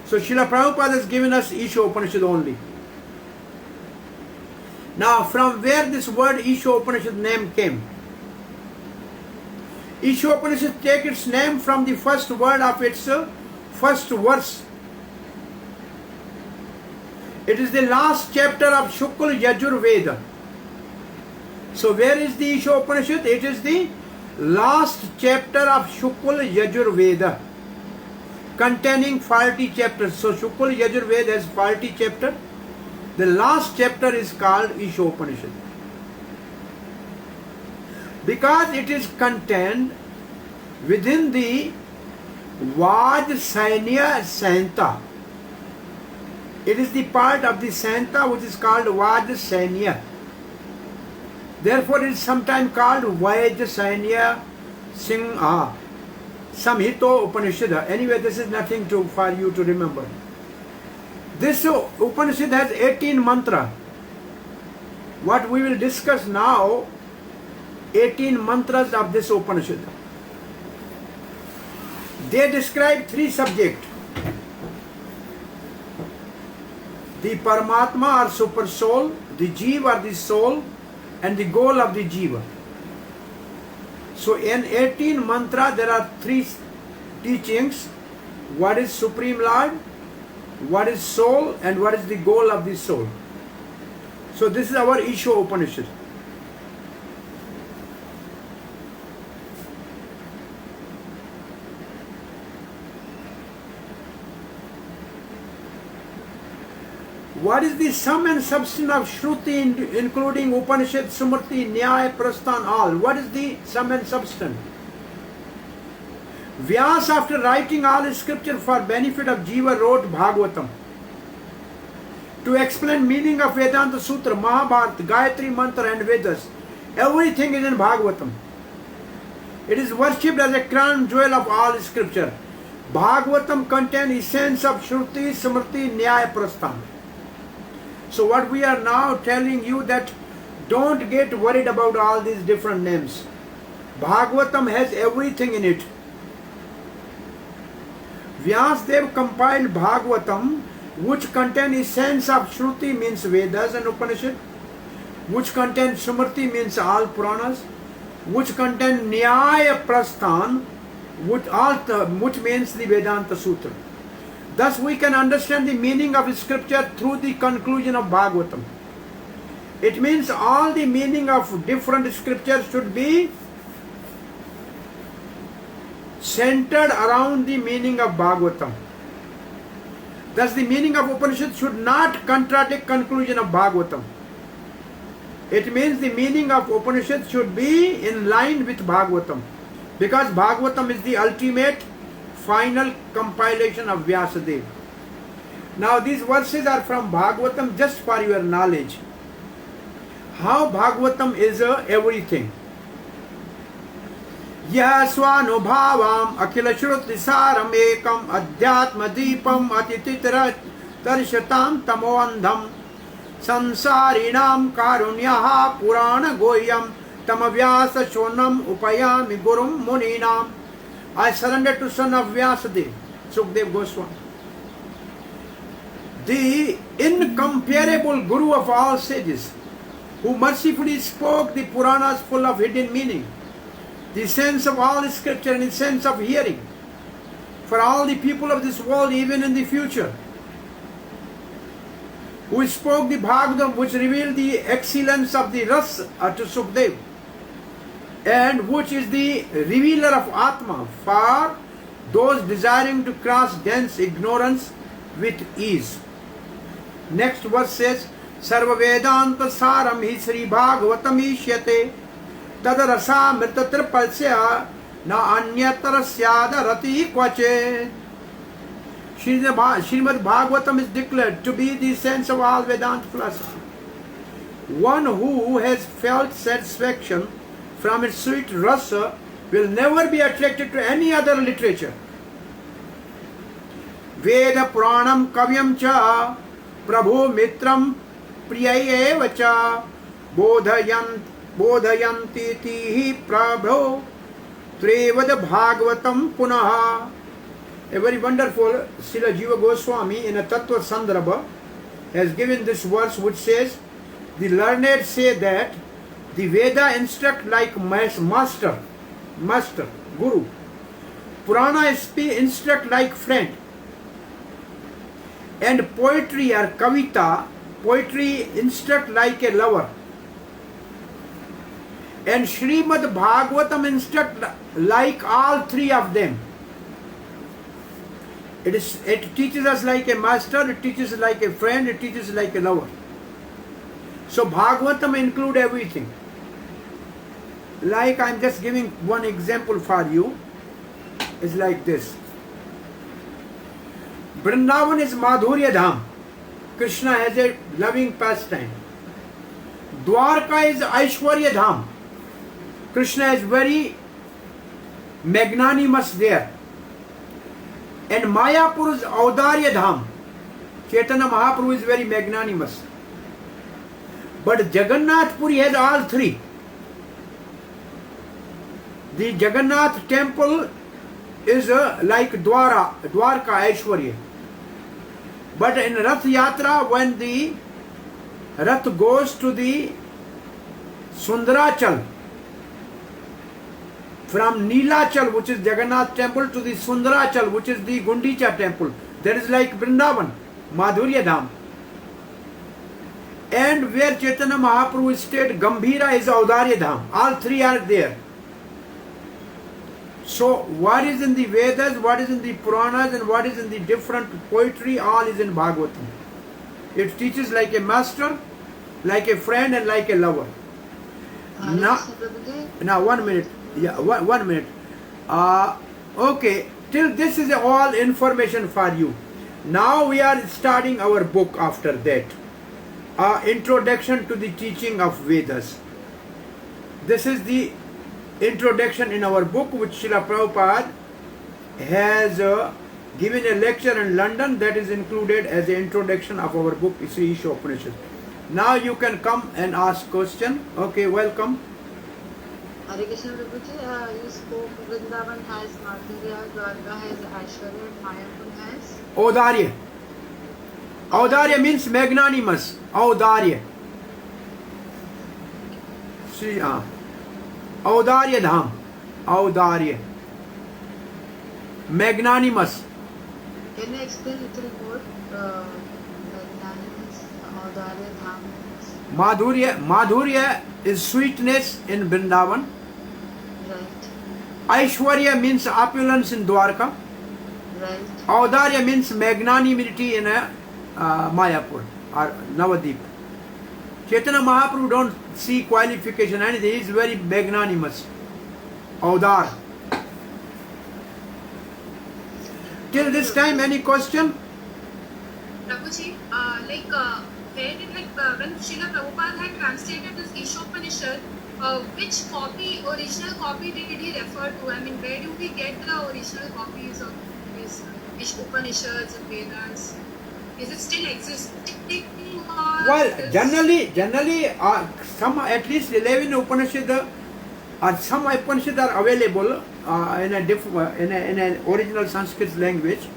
So Srila Prabhupada has given us Isha Upanishad only. Now, from where this word Isha Upanishad name came? Isha Upanishad takes its name from the first word of its first verse. It is the last chapter of Shukla Yajur Veda. So where is the Isha Upanishad? It is the last chapter of Shukla Yajur Veda, containing 40 chapters. So Shukla Yajur Veda has 40 chapters. The last chapter is called Isha Upanishad, because it is contained within the Vajsainya Santa. It is the part of the Santa which is called Vajsainya. Therefore, it is sometimes called Vajsainya Singha, Samhito Upanishad. Anyway, this is nothing for you to remember. This Upanishad has 18 mantras. What we will discuss now, 18 mantras of this Upanishad. They describe 3 subjects. The Paramatma or super soul, the Jiva or the soul, and the goal of the Jiva. So in 18 mantra there are 3 teachings. What is Supreme Lord, what is soul, and what is the goal of the soul. So this is our Isha Upanishad. What is the sum and substance of Shruti, including Upanishad, Smriti, Nyaya, Prasthan, all? What is the sum and substance? Vyasa, after writing all scripture for benefit of Jiva, wrote Bhagavatam. To explain meaning of Vedanta Sutra, Mahabharata, Gayatri Mantra and Vedas, everything is in Bhagavatam. It is worshipped as a crown jewel of all scripture. Bhagavatam contains essence of Shruti, Smriti, Nyaya, Prasthan. So what we are now telling you that don't get worried about all these different names. Bhagavatam has everything in it. Vyasadeva compiled Bhagavatam, which contains essence of Shruti, means Vedas and Upanishads, which contains Smriti, means all Puranas, which contains Nyaya Prasthan, which means the Vedanta Sutra. Thus we can understand the meaning of scripture through the conclusion of Bhagavatam. It means all the meaning of different scriptures should be centered around the meaning of Bhagavatam. Thus the meaning of Upanishad should not contradict conclusion of Bhagavatam. It means the meaning of Upanishad should be in line with Bhagavatam, because Bhagavatam is the ultimate final compilation of Vyasadeva. Now these verses are from Bhagavatam just for your knowledge. How Bhagavatam is everything. Yah swanubhavam akhila shruti saram ekam adhyatma deepam atititra tarshatam tamoandham sansarinam karunyaha purana goyam tamavyasa shonam upayami gurum muninam. I surrender to son of Vyasadeva, Sukdev Goswami, the incomparable guru of all sages, who mercifully spoke the Puranas full of hidden meaning, the sense of all scripture and the sense of hearing, for all the people of this world even in the future, who spoke the Bhagavatam, which revealed the excellence of the Ras to Sukdev, and which is the revealer of Atma for those desiring to cross dense ignorance with ease. Next verse says, Sarva Vedanta Saram hi Sri Bhagavatam ishyate tadarasa mritatripalsya na anyatara syada rati kvache. Srimad Bhagavatam is declared to be the sense of all Vedanta philosophy. One who has felt satisfaction from its sweet rasa will never be attracted to any other literature. Veda Puranam Kavyam cha Prabhu Mitram Priyaye cha Bodhayanti tihi Prabhu Trevad Bhagavatam Punaha. A very wonderful Srila Jiva Goswami in a Tattva Sandarbha has given this verse which says, the learned say that the Veda instruct like master, guru. Purana instruct like friend. And poetry or kavita, poetry instruct like a lover. And Srimad Bhagavatam instruct like all three of them. It teaches us like a master, it teaches like a friend, it teaches like a lover. So Bhagavatam include everything. Like I am just giving one example for you. It's like this. Vrindavan is Madhurya Dham. Krishna has a loving pastime. Dwarka is Aishwarya Dham. Krishna is very magnanimous there. And Mayapur is Audarya Dham. Chaitanya Mahaprabhu is very magnanimous. But Jagannath Puri has all three. The Jagannath temple is like Dwarka Aishwarya. But in Rath Yatra, when the Rath goes to the Sundarachal, from Neelachal, which is Jagannath temple, to the Sundarachal, which is the Gundicha temple, that is like Vrindavan, Madhurya Dham. And where Chaitanya Mahaprabhu stayed, Gambhira is Audarya Dham. All three are there. So what is in the Vedas, what is in the Puranas, and what is in the different poetry, all is in Bhagavatam. It teaches like a master, like a friend, and like a lover. Now 1 minute. Yeah, one minute. Okay, till this is all information for you. Now we are starting our book after that. Introduction to the teaching of Vedas. This is the introduction in our book which Srila Prabhupada has given a lecture in London that is included as an introduction of our book Sri Isopanisad. Now you can come and ask question. Okay, welcome. Hare Krishna Prabhuji, you spoke Vrindavan has Madhurya, Dwarka has Aishwarya, and Mayapur has Audarya. Audarya means magnanimous. Audarya. See, Audarya Dham. Audarya. Magnanimous. Can you explain a little more? Magnanimous, Audarya, Dham. Madhurya is sweetness in Vrindavan. Right. Aishwarya means opulence in Dwarka. Right. Audarya means magnanimity in Mayapur or Navadip. Chaitanya Mahaprabhu don't see qualification anything. He is very magnanimous. Audar. Till this time, any question? Prabhuji, where did when Srila Prabhupada had translated this Isopanishad, which copy, original copy did he refer to? I mean, where do we get the original copies of these Upanishads and Vedas? Is it still existing? Well, generally, some at least 11 Upanishads or some Upanishads are available in an original Sanskrit language.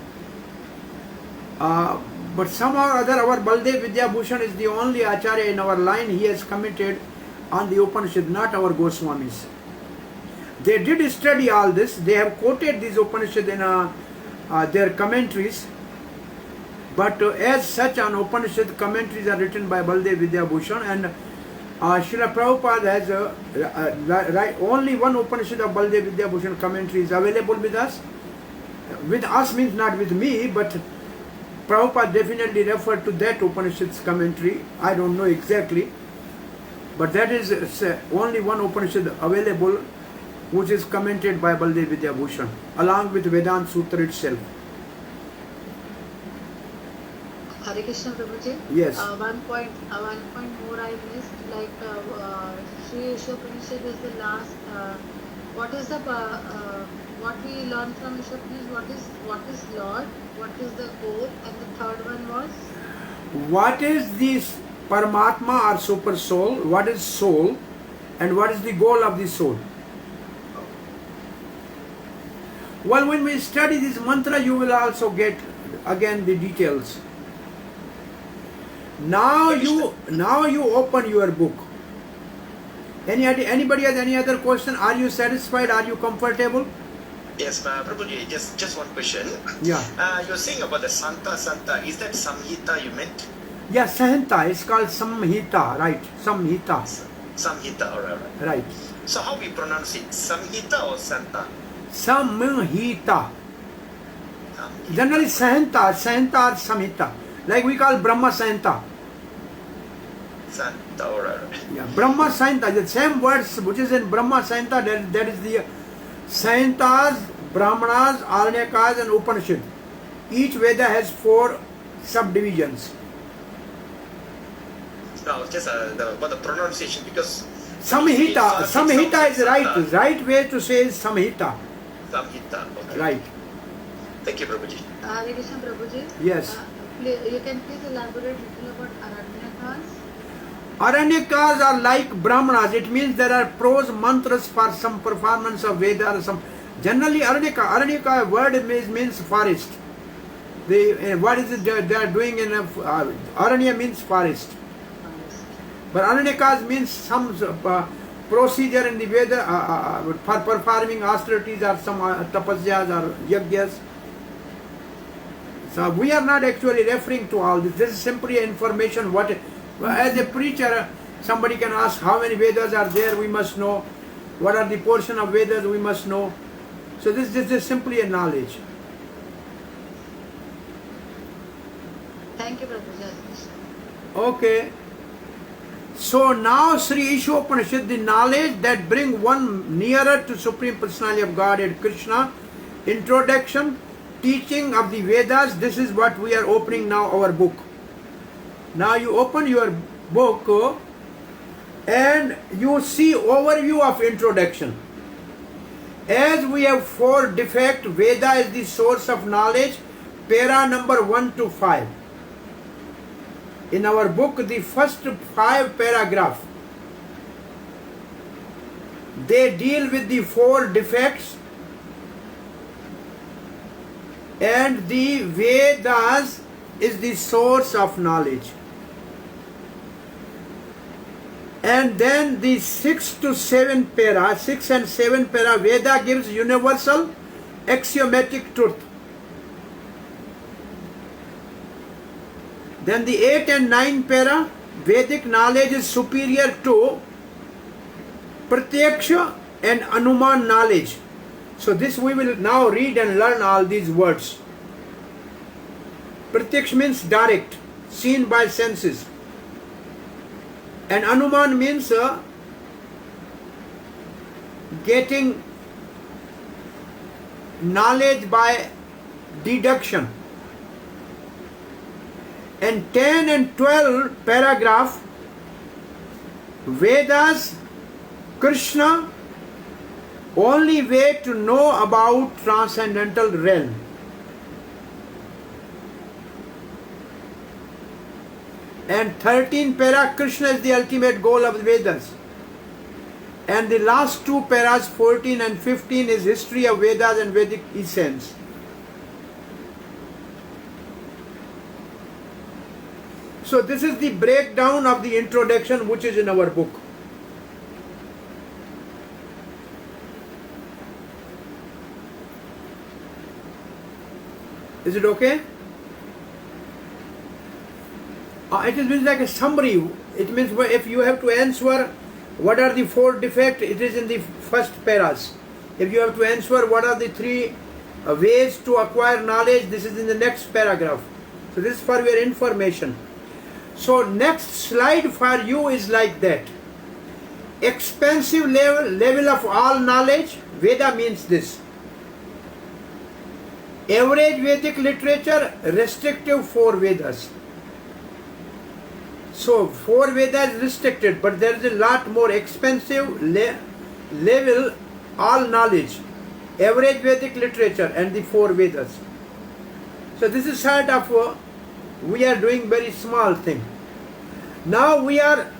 But somehow or other, our Baldev Vidya Bhushan is the only Acharya in our line. He has commented on the Upanishad, not our Goswamis. They did study all this. They have quoted these Upanishads in their commentaries. But as such, an Upanishad commentaries are written by Baldev Vidya Bhushan, and Srila Prabhupada has only one Upanishad of Baldev Vidya Bhushan commentary is available with us. With us means not with me, but Prabhupada definitely referred to that Upanishad's commentary. I don't know exactly, but that is only one Upanishad available which is commented by Baldev Vidya Bhushan along with Vedanta Sutra itself. Hare Krishna Prabhuji. Yes. One point more I missed. Like Sri Isopanishad is the last. What is the what we learn from Isopanishad? What is Lord? What is the goal? And the third one was. What is this Paramatma or super soul? What is soul? And what is the goal of the soul? Well, when we study this mantra, you will also get again the details. Now you open your book. Anybody has any other question? Are you satisfied? Are you comfortable? Yes, Prabhuji, just one question. Yeah. You're saying about the Santa. Is that Samhita you meant? Yeah, Sahanta. It's called Samhita, right? Samhita. Samhita, alright. Right. So how we pronounce it? Samhita or Santa? Samhita. Generally Sahanta or Samhita. Like we call Brahma Sahanta. Santa, alright. Yeah, Brahma Sahanta, the same words which is in Brahma Sahanta, that is the Sahantas, Brahmanas, Aranyakas and Upanishad. Each Veda has 4 subdivisions. No, just about the pronunciation, because Samhita is right. Right way to say is Samhita. Samhita, okay. Right. Thank you, Prabhuji. Hare Krishna Prabhuji. Yes. You can please elaborate a little about Aranyakas? Aranyakas are like Brahmanas. It means there are prose mantras for some performance of Veda or some. Generally, Aranyaka word means forest. What is it they are doing in Aranya means forest. But Aranyakas means some procedure in the Veda for performing austerities or some tapasyas or yagyas. So we are not actually referring to all this. This is simply information. What, as a preacher, somebody can ask how many Vedas are there. We must know. What are the portion of Vedas? We must know. So this is simply a knowledge. Thank you, Prabhuji. Okay. So now Sri Isopanishad, the knowledge that bring one nearer to Supreme Personality of Godhead Krishna, Introduction, teaching of the Vedas. This is what we are opening now, our book. Now you open your book and you see overview of introduction. As we have 4 defects, Veda is the source of knowledge, para number 1 to 5. In our book, the first 5 paragraphs, they deal with the 4 defects, and the Vedas is the source of knowledge. And then the 6 and 7 para, Veda gives universal axiomatic truth. Then the 8 and 9 para, Vedic knowledge is superior to Pratyaksha and Anuman knowledge. So this we will now read and learn all these words. Pratyaksha means direct, seen by senses. And Anuman means getting knowledge by deduction. And 10 and 12 paragraph, Vedas, Krishna, only way to know about transcendental realm. And 13 para, Krishna is the ultimate goal of the Vedas. And the last 2 paras, 14 and 15, is history of Vedas and Vedic essence. So this is the breakdown of the introduction which is in our book. Is it okay? It means like a summary. It means if you have to answer what are the 4 defects, it is in the first paras. If you have to answer what are the 3 ways to acquire knowledge, this is in the next paragraph. So this is for your information. So next slide for you is like that. Expansive level of all knowledge, Veda means this. Average Vedic literature, restrictive 4 Vedas. So 4 Vedas is restricted, but there is a lot more expensive level, all knowledge, average Vedic literature and the 4 Vedas. So this is sort of, we are doing very small thing. Now we are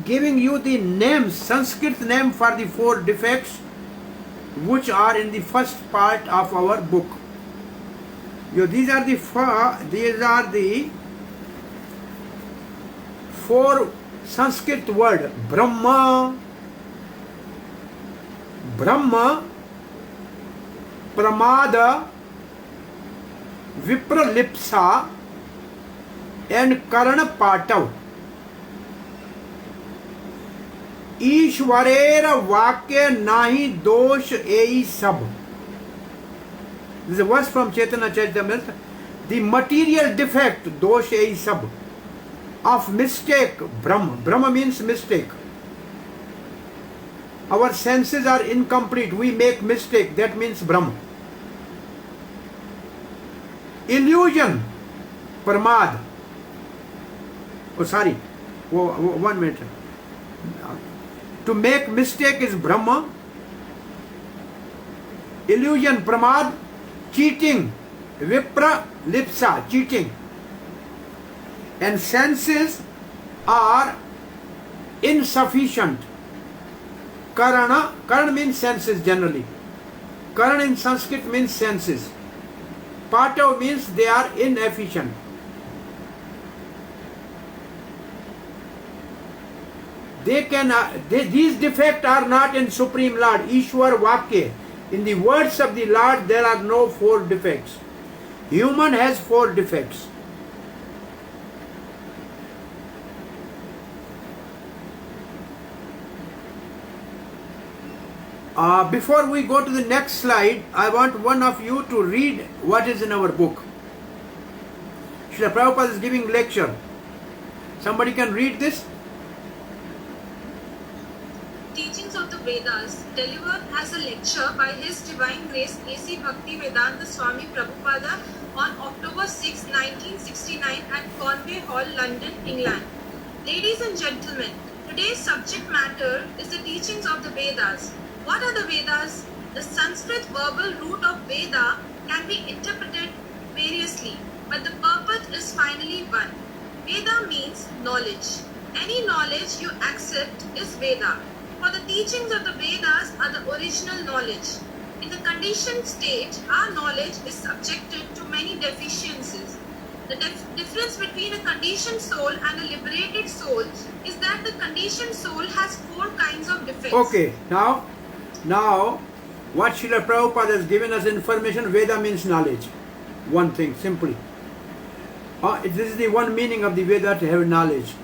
giving you the names, Sanskrit name for the 4 defects which are in the first part of our book. These are the 4 Sanskrit word: Brahma, Pramada, Vipralipsa and Karana Patav. Ishwarera Vakya Nahi Dosh Ei Sab. This is a verse from Chaitanya Charitamrita. The material defect, Dosh Ei Sab, of mistake, Brahma means mistake. Our senses are incomplete, we make mistake, that means Brahma. Illusion, Pramad. One minute. To make mistake is Brahma. Illusion, Pramad. Cheating, Vipra, Lipsa, cheating. And senses are insufficient. Karana means senses generally. Karana in Sanskrit means senses. Patav means they are inefficient. These defects are not in Supreme Lord, Ishwar Vakya. In the words of the Lord, there are no 4 defects. Human has 4 defects. Before we go to the next slide, I want one of you to read what is in our book. Srila Prabhupada is giving lecture. Somebody can read this? Teachings of the Vedas, delivered as a lecture by His Divine Grace A.C. Bhaktivedanta Swami Prabhupada on October 6, 1969 at Conway Hall, London, England. Ladies and gentlemen, today's subject matter is the teachings of the Vedas. What are the Vedas? The Sanskrit verbal root of Veda can be interpreted variously, but the purport is finally one. Veda means knowledge. Any knowledge you accept is Veda. For the teachings of the Vedas are the original knowledge. In the conditioned state, our knowledge is subjected to many deficiencies. The difference between a conditioned soul and a liberated soul is that the conditioned soul has 4 kinds of defects. Okay, now what Srila Prabhupada has given us information, Veda means knowledge. One thing, simply. This is the one meaning of the Veda, to have knowledge.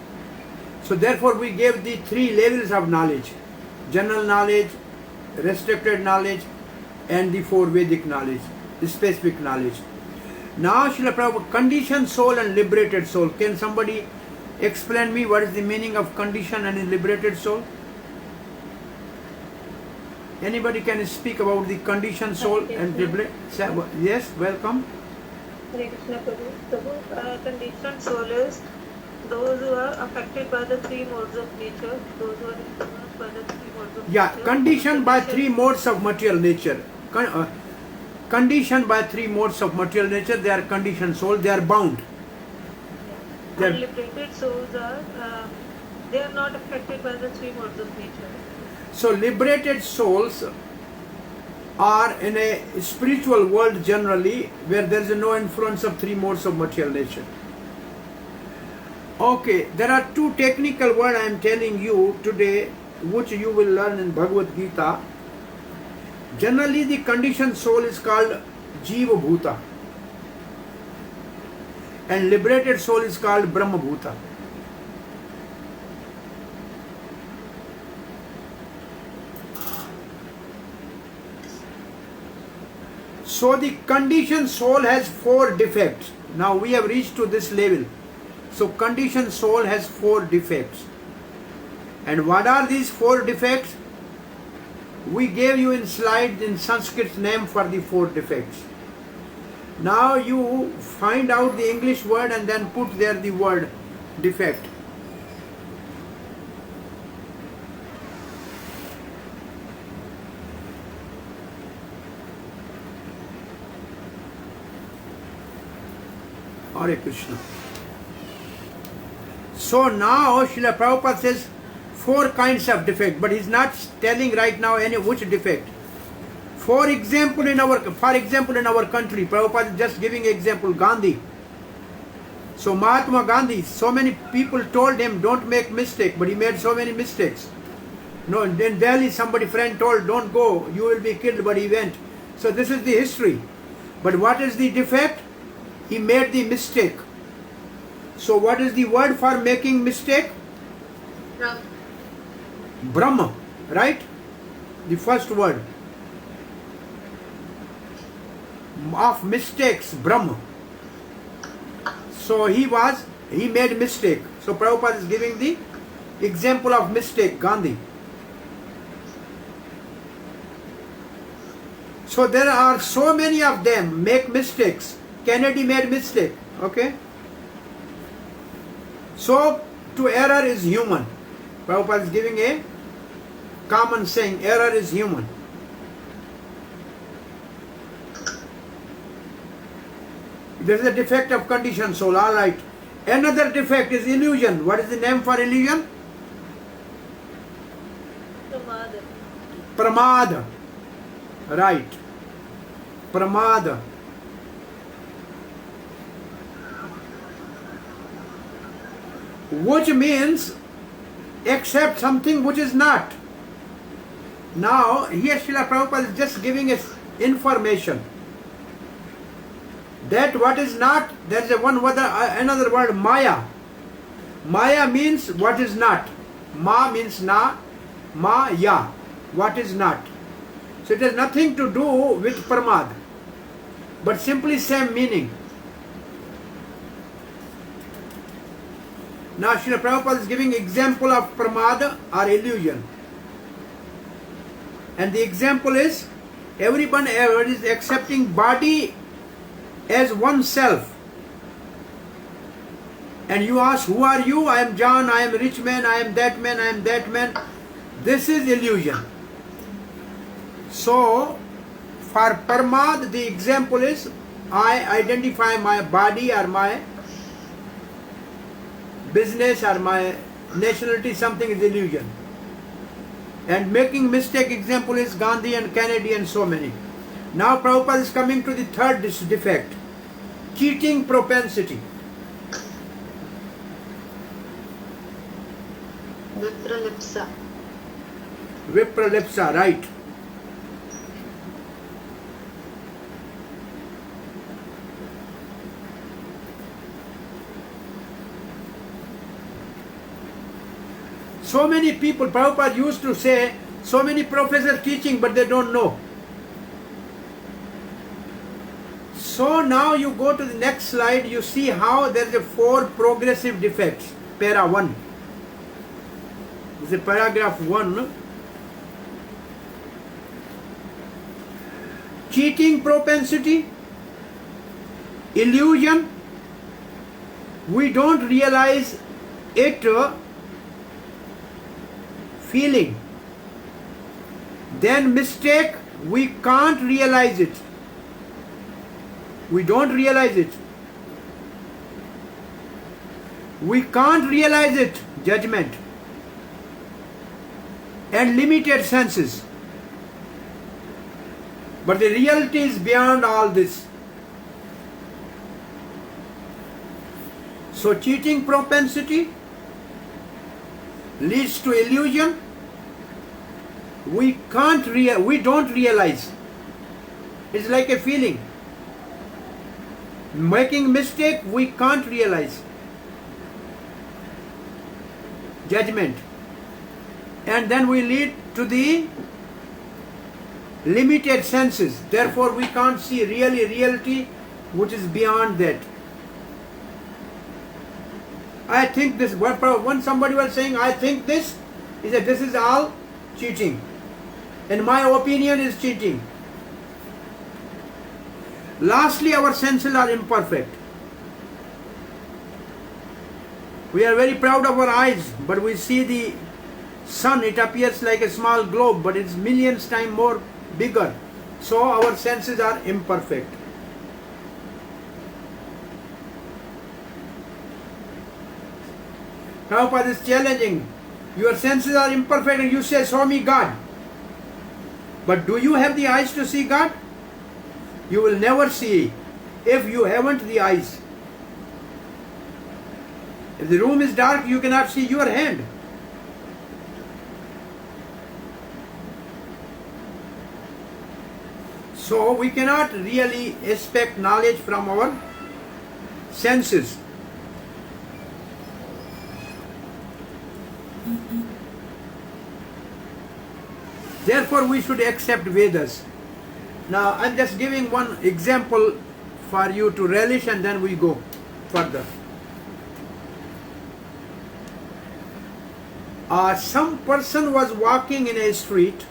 So therefore we gave the 3 levels of knowledge. General knowledge, restricted knowledge, and the 4 Vedic knowledge, the specific knowledge. Now Srila Prabhupada, conditioned soul and liberated soul. Can somebody explain me what is the meaning of conditioned and liberated soul? Anybody can speak about the conditioned soul and liberated? Yes, welcome. Hare Krishna Prabhu. Conditioned soul is those who are affected by the 3 modes of nature, those who are influenced by the 3 modes of nature. Conditioned by 3 modes of material nature. Conditioned by 3 modes of material nature, they are conditioned soul, they are bound. Yeah. And liberated souls are, they are not affected by the 3 modes of nature. So liberated souls are in a spiritual world generally where there is no influence of 3 modes of material nature. Okay, there are 2 technical words I am telling you today, which you will learn in Bhagavad Gita. Generally the conditioned soul is called Jiva Bhuta and liberated soul is called Brahma Bhuta. So the conditioned soul has 4 defects. Now we have reached to this level. So conditioned soul has 4 defects. And what are these 4 defects? We gave you in slide in Sanskrit name for the 4 defects. Now you find out the English word and then put there the word defect. Hare Krishna. So now Srila Prabhupada says 4 kinds of defect, but he's not telling right now any which defect. For example, in our country, Prabhupada is just giving example, Gandhi. So Mahatma Gandhi, so many people told him don't make mistake, but he made so many mistakes. No, in Delhi somebody friend told don't go, you will be killed, but he went. So this is the history. But what is the defect? He made the mistake. So what is the word for making mistake? Brahma, right? The first word of mistakes, Brahma. So he made mistake. So Prabhupada is giving the example of mistake, Gandhi. So there are so many of them make mistakes. Kennedy made mistake, okay? So to error is human. Prabhupada is giving a common saying, error is human. There is a defect of conditioned soul, alright. Another defect is illusion. What is the name for illusion? Pramada. Pramada. Right. Pramada. Which means accept something which is not. Now here Srila Prabhupada is just giving us information that what is not, there is another word, Maya. Maya means what is not. Ma means na, Maya, what is not. So it has nothing to do with Pramad, but simply same meaning. Now Srila Prabhupada is giving example of Pramada or illusion. And the example is, everyone is accepting body as oneself. And you ask, who are you? I am John, I am rich man, I am that man, I am that man. This is illusion. So, for Parmad, the example is, I identify my body or my business or my nationality, something is illusion. And making mistake example is Gandhi and Kennedy and so many. Now Prabhupada is coming to the third defect, cheating propensity. Vipralipsa. Vipralipsa, right. So many people, Prabhupada used to say, so many professors teaching but they don't know. So now you go to the next slide, you see how there is a 4 progressive defects. Para 1. This is paragraph 1. Cheating propensity, illusion, we don't realize it, feeling. Then mistake, we can't realize it. We don't realize it. We can't realize it, judgment. And limited senses. But the reality is beyond all this. So cheating propensity leads to illusion. We don't realize. It's like a feeling. Making mistake, we can't realize. Judgment. And then we lead to the limited senses. Therefore we can't see reality which is beyond that. I think this, when somebody was saying, I think this, he said, this is all cheating. And my opinion is cheating. Lastly, our senses are imperfect. We are very proud of our eyes, but we see the sun, it appears like a small globe, but it's millions times more bigger. So our senses are imperfect. Prabhupada is challenging. Your senses are imperfect and you say, show me God. But do you have the eyes to see God? You will never see if you haven't the eyes. If the room is dark, you cannot see your hand. So we cannot really expect knowledge from our senses. Therefore we should accept Vedas. Now I am just giving one example for you to relish and then we go further. Some person was walking in a street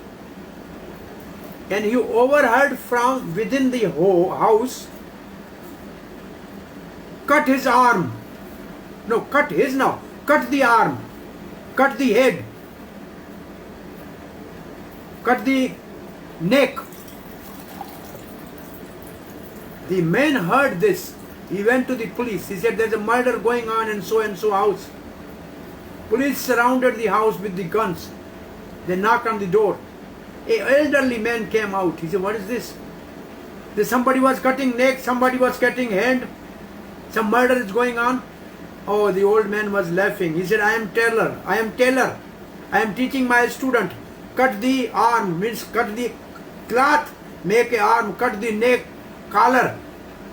and he overheard from within the house, cut his arm. No, cut the arm, cut the head, cut the neck. The man heard this. He went to the police. He said, there's a murder going on in so and so house. Police surrounded the house with the guns. They knocked on the door. An elderly man came out. He said, what is this? Somebody was cutting neck, somebody was cutting hand. Some murder is going on. Oh, the old man was laughing. He said, I am tailor. I am teaching my student. Cut the arm, means cut the cloth, make an arm, cut the neck, collar.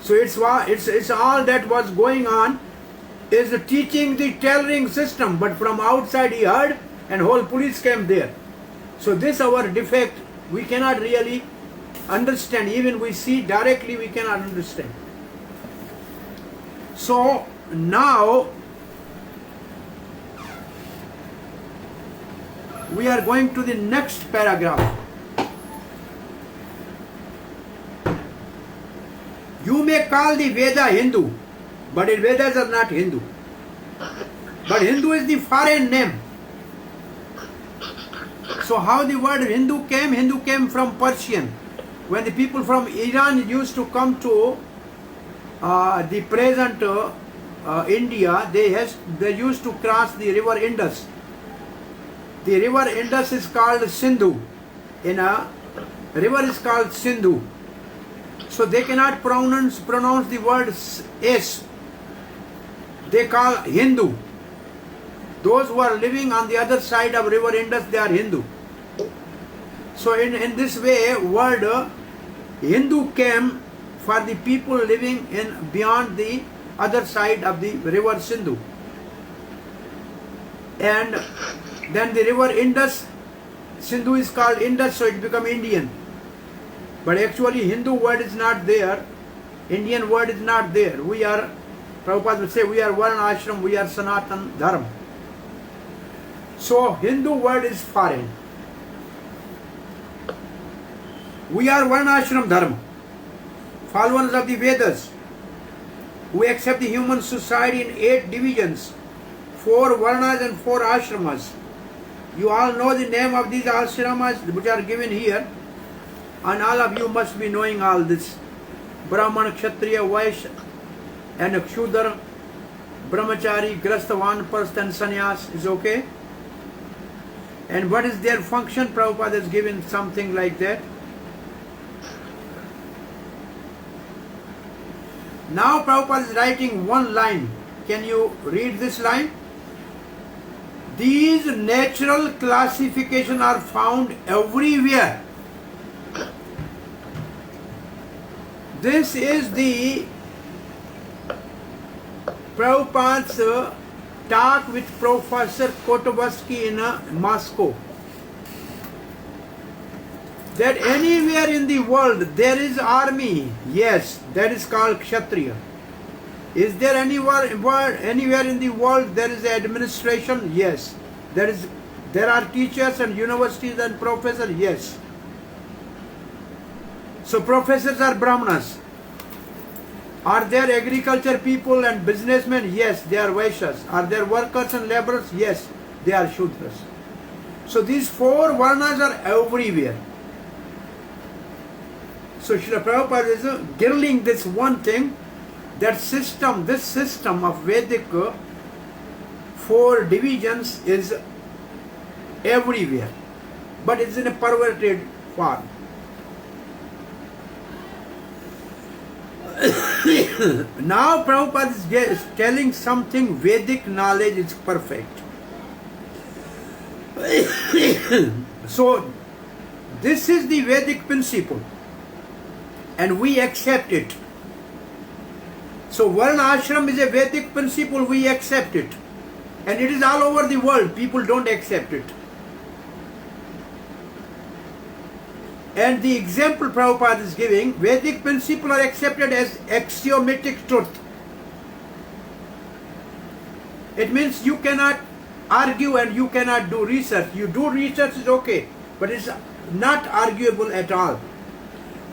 So it's all that was going on is teaching the tailoring system, but from outside he heard and whole police came there. So this our defect, we cannot really understand. Even we see directly, we cannot understand. So now we are going to the next paragraph. You may call the Veda Hindu, but the Vedas are not Hindu. But Hindu is the foreign name. So how the word Hindu came? Hindu came from Persian. When the people from Iran used to come to the present India, they used to cross the river Indus. The river Indus is called Sindhu. In a river is called Sindhu. So they cannot pronounce the word S. They call Hindu. Those who are living on the other side of river Indus, they are Hindu. So in this way, word Hindu came for the people living in beyond the other side of the river Sindhu. And then the river Indus, Sindhu is called Indus, so it become Indian. But actually Hindu word is not there, Indian word is not there. We are, Prabhupada would say, we are Varna Ashram, we are Sanatan Dharma. So Hindu word is foreign. We are Varna Ashram Dharma, followers of the Vedas. We accept the human society in 8 divisions, 4 Varnas and 4 Ashramas. You all know the name of these ashramas which are given here, and all of you must be knowing all this. Brahman, Kshatriya, Vaishya and Kshudra, Brahmachari, Grastha, Vanprastha and Sannyas is okay. And what is their function? Prabhupada has given something like that. Now Prabhupada is writing one line. Can you read this line? These natural classifications are found everywhere. This is the Prabhupada's talk with Professor Kotobasky in Moscow. That anywhere in the world there is army, yes, that is called Kshatriya. Is there anywhere in the world there is administration? Yes. There are teachers and universities and professors? Yes. So professors are Brahmanas. Are there agriculture people and businessmen? Yes, they are Vaishyas. Are there workers and laborers? Yes, they are Shudras. So these 4 Varnas are everywhere. So Srila Prabhupada is girdling this one thing, this system of Vedic 4 divisions is everywhere, but it's in a perverted form. Now Prabhupada is telling something, Vedic knowledge is perfect. So this is the Vedic principle and we accept it. So Varna Ashram is a Vedic principle, we accept it. And it is all over the world, people don't accept it. And the example Prabhupada is giving, Vedic principles are accepted as axiomatic truth. It means you cannot argue and you cannot do research. You do research is okay, but it's not arguable at all.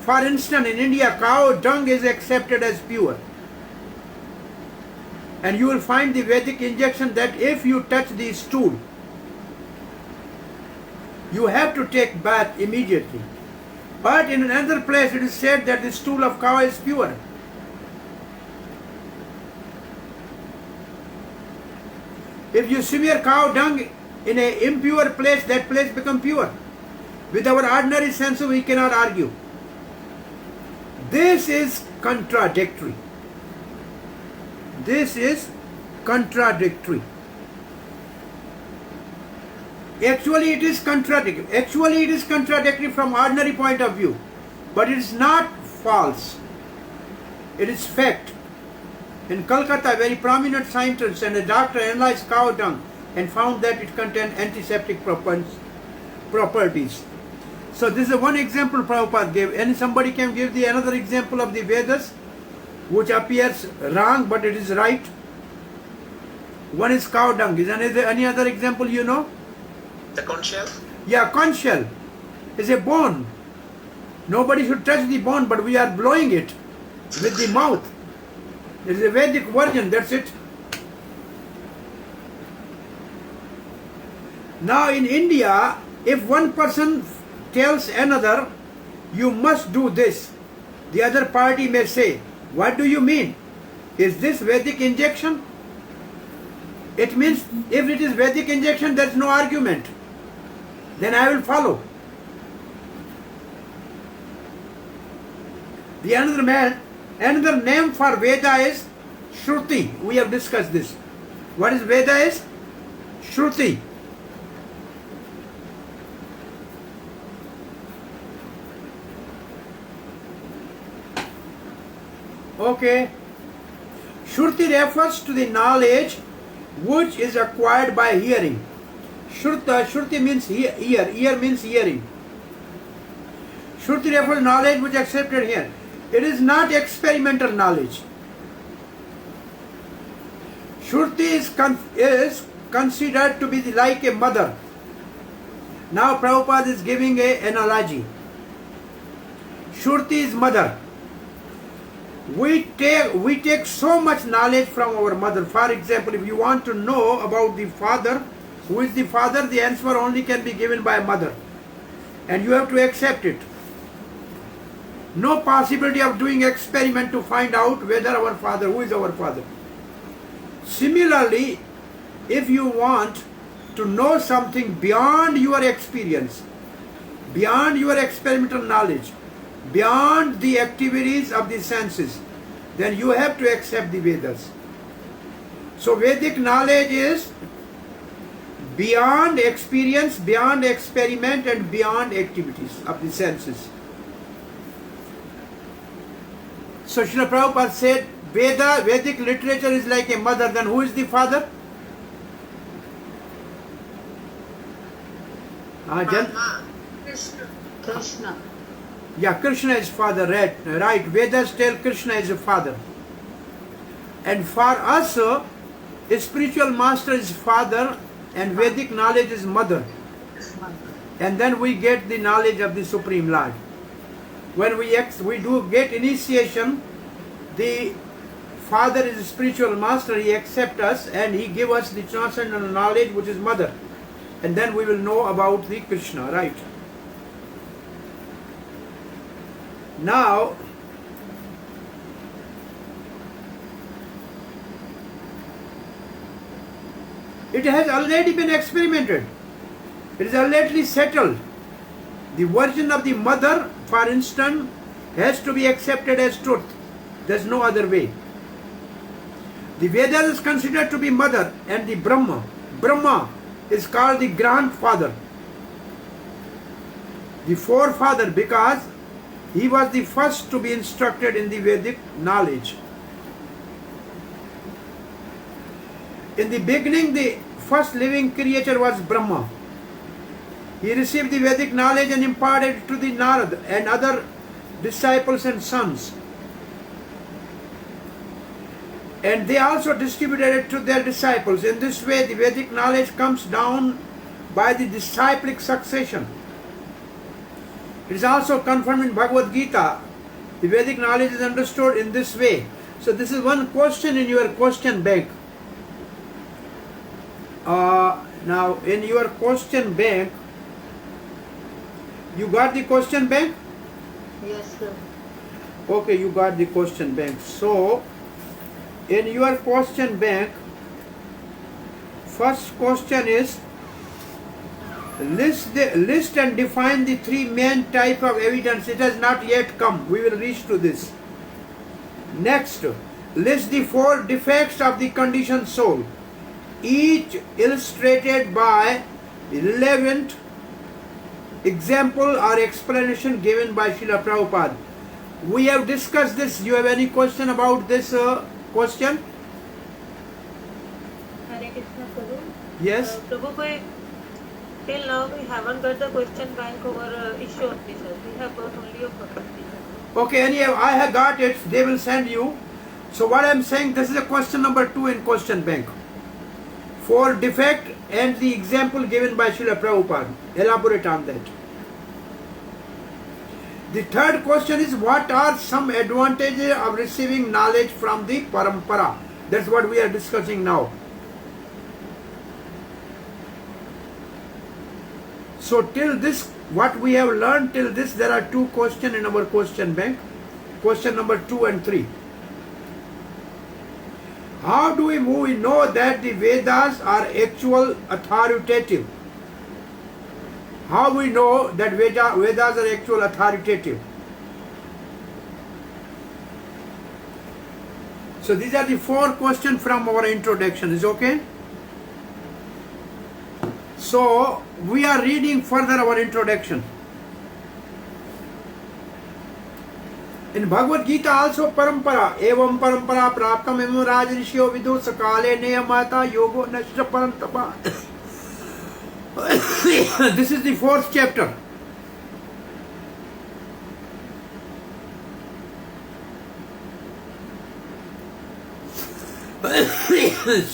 For instance, in India, cow dung is accepted as pure. And you will find the Vedic injunction that if you touch the stool, you have to take bath immediately. But in another place it is said that the stool of cow is pure. If you smear cow dung in an impure place, that place becomes pure. With our ordinary sense, we cannot argue. This is contradictory. This is contradictory. Actually it is contradictory. Actually it is contradictory from ordinary point of view. But it is not false. It is fact. In Calcutta, a very prominent scientist and a doctor analyzed cow dung and found that it contained antiseptic properties. So this is one example Prabhupada gave. And somebody can give another example of the Vedas which appears wrong but it is right. One is cow dung. Is there any other example you know? The conch shell? Yeah, conch shell is a bone. Nobody should touch the bone, but we are blowing it. with the mouth. It is a Vedic version, that's it. Now in India, if one person tells another, you must do this, the other party may say, what do you mean? Is this Vedic injection? It means if it is Vedic injection, there is no argument. Then I will follow. The another name for Veda is Shruti. We have discussed this. What is Veda is? Shruti. Okay. Shruti refers to the knowledge which is acquired by hearing. Shruti means ear. Ear means hearing. Shruti refers to knowledge which is accepted here. It is not experimental knowledge. Shruti is considered to be like a mother. Now Prabhupada is giving an analogy. Shruti is mother. We take so much knowledge from our mother. For example, if you want to know about the father, who is the father, the answer only can be given by mother. And you have to accept it. No possibility of doing experiment to find out whether our father, who is our father. Similarly, if you want to know something beyond your experience, beyond your experimental knowledge, beyond the activities of the senses, then you have to accept the Vedas. So Vedic knowledge is beyond experience, beyond experiment, and beyond activities of the senses. So Srila Prabhupada said, Vedic literature is like a mother. Then who is the father? Krishna. Yeah, Krishna is father, right. Vedas tell Krishna is a father. And for us, a spiritual master is father and Vedic knowledge is mother. And then we get the knowledge of the Supreme Lord. When we do get initiation, the father is a spiritual master, he accepts us and he gives us the transcendental knowledge which is mother. And then we will know about the Krishna, right? Now, it has already been experimented. It is already settled. The version of the mother, for instance, has to be accepted as truth. There is no other way. The Vedas is considered to be mother, and the Brahma is called the grandfather, the forefather, because he was the first to be instructed in the Vedic knowledge. In the beginning, the first living creature was Brahma. He received the Vedic knowledge and imparted it to the Narad and other disciples and sons. And they also distributed it to their disciples. In this way, the Vedic knowledge comes down by the disciplic succession. It is also confirmed in Bhagavad Gita. The Vedic knowledge is understood in this way. So this is one question in your question bank. Now in your question bank, you got the question bank? Yes, sir. Okay, you got the question bank. So in your question bank, first question is, list and define the three main type of evidence. It has not yet come. We will reach to this. Next, list the 4 defects of the conditioned soul, each illustrated by relevant example or explanation given by Srila Prabhupada. We have discussed this. Do you have any question about this question? Hare Krishna, Prabhu. Yes. Prabhu, till now we haven't got the question bank over issue of this. We have got only a Bhakti. Okay, anyhow, I have got it. They will send you. So what I am saying, this is a question number 2 in question bank. 4 defect and the example given by Srila Prabhupada. Elaborate on that. The third question is, what are some advantages of receiving knowledge from the Parampara? That's what we are discussing now. So till this, what we have learned till this, there are two questions in our question bank. Question number 2 and 3. How do we know that the Vedas are actual authoritative? How we know that Vedas are actual authoritative? So these are the 4 questions from our introduction. Is okay? So we are reading further our introduction. In Bhagavad Gita also Parampara, Evam Parampara Praptam Evam Rajarishyo Vidu Sakale Neyamata Yogo Nashra Parantapa. This is the 4th chapter.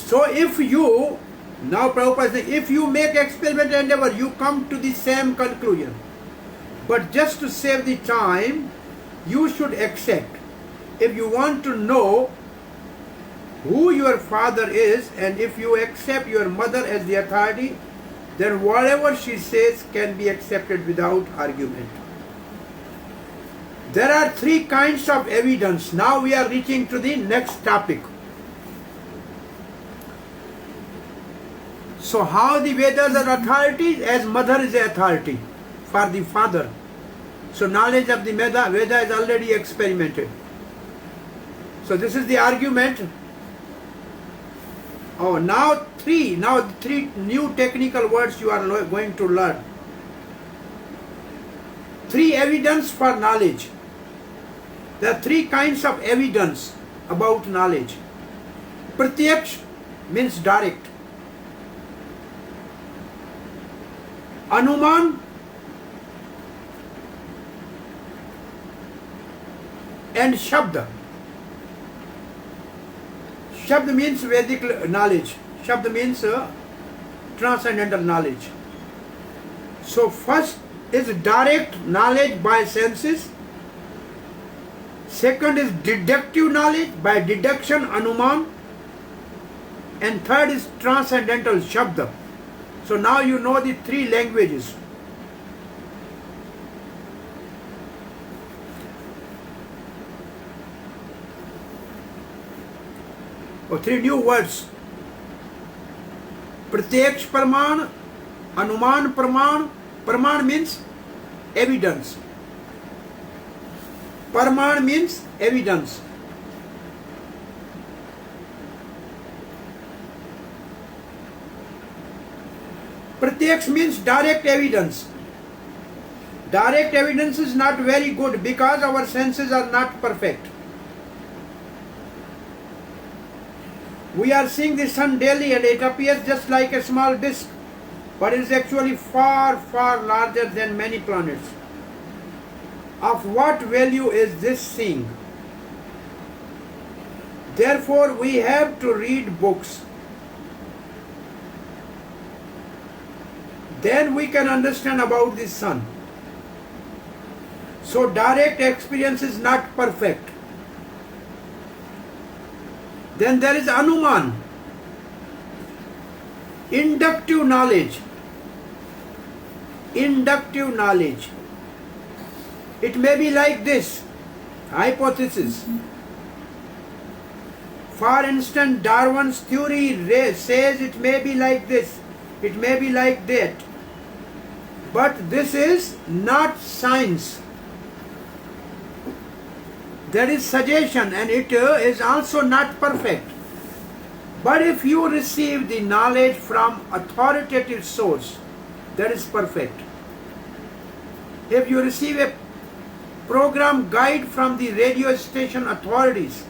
So if you, now Prabhupada says, if you make experimental endeavor, you come to the same conclusion. But just to save the time, you should accept. If you want to know who your father is, and if you accept your mother as the authority, then whatever she says can be accepted without argument. There are 3 kinds of evidence. Now we are reaching to the next topic. So how the Vedas are authorities? As mother is the authority for the father. So knowledge of the Veda is already experimented. So this is the argument. Oh, now 3 new technical words you are going to learn. 3 evidence for knowledge. There are 3 kinds of evidence about knowledge. Pratyaksh means direct. Anuman and Shabda. Shabda means Vedic knowledge. Shabda means transcendental knowledge. So first is direct knowledge by senses. Second is deductive knowledge by deduction, Anuman. And third is transcendental, Shabda. So now you know the 3 languages. Or 3 new words. Pratyaksh Praman, Anuman Praman. Praman means evidence. Praman means evidence. Pratyaksh means direct evidence. Direct evidence is not very good because our senses are not perfect. We are seeing the sun daily and it appears just like a small disk, but it is actually far, far larger than many planets. Of what value is this seeing? Therefore, we have to read books. Then we can understand about the sun. So direct experience is not perfect. Then there is Anuman, inductive knowledge. Inductive knowledge. It may be like this, hypothesis. For instance, Darwin's theory says it may be like this, it may be like that. But this is not science. There is suggestion and it is also not perfect. But if you receive the knowledge from authoritative source, that is perfect. If you receive a program guide from the radio station authorities,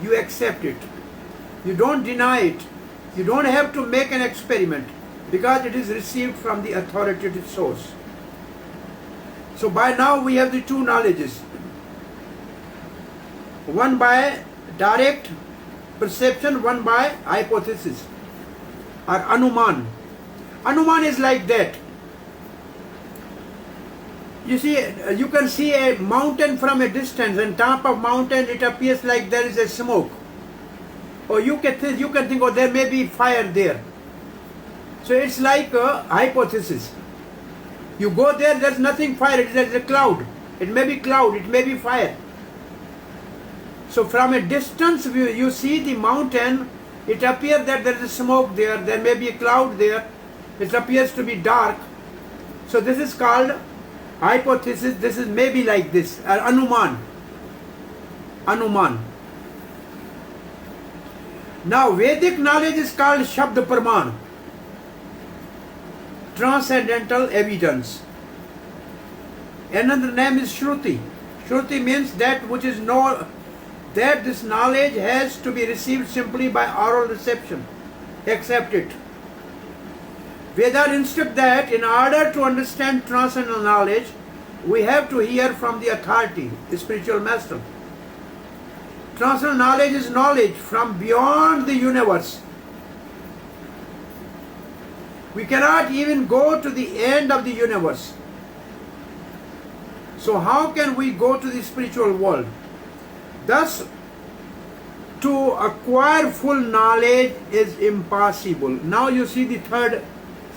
you accept it. You don't deny it. You don't have to make an experiment because it is received from the authoritative source. So by now we have the 2 knowledges. One by direct perception, one by hypothesis or Anuman. Anuman is like that. You see, you can see a mountain from a distance, and top of mountain it appears like there is a smoke. Or you can think, oh, there may be fire there. So it's like a hypothesis. You go there, there's nothing fire, it is a cloud. It may be cloud, it may be fire. So from a distance view, you see the mountain, it appears that there is smoke there may be a cloud there, it appears to be dark. So this is called hypothesis, this is maybe like this, Anuman. Now Vedic knowledge is called Shabd Praman, transcendental evidence. Another name is Shruti. Shruti means that which is that this knowledge has to be received simply by oral reception. Accept it. Vedas instruct that in order to understand transcendental knowledge, we have to hear from the authority, the spiritual master. Transcendental knowledge is knowledge from beyond the universe. We cannot even go to the end of the universe. So how can we go to the spiritual world? Thus, to acquire full knowledge is impossible. Now you see the third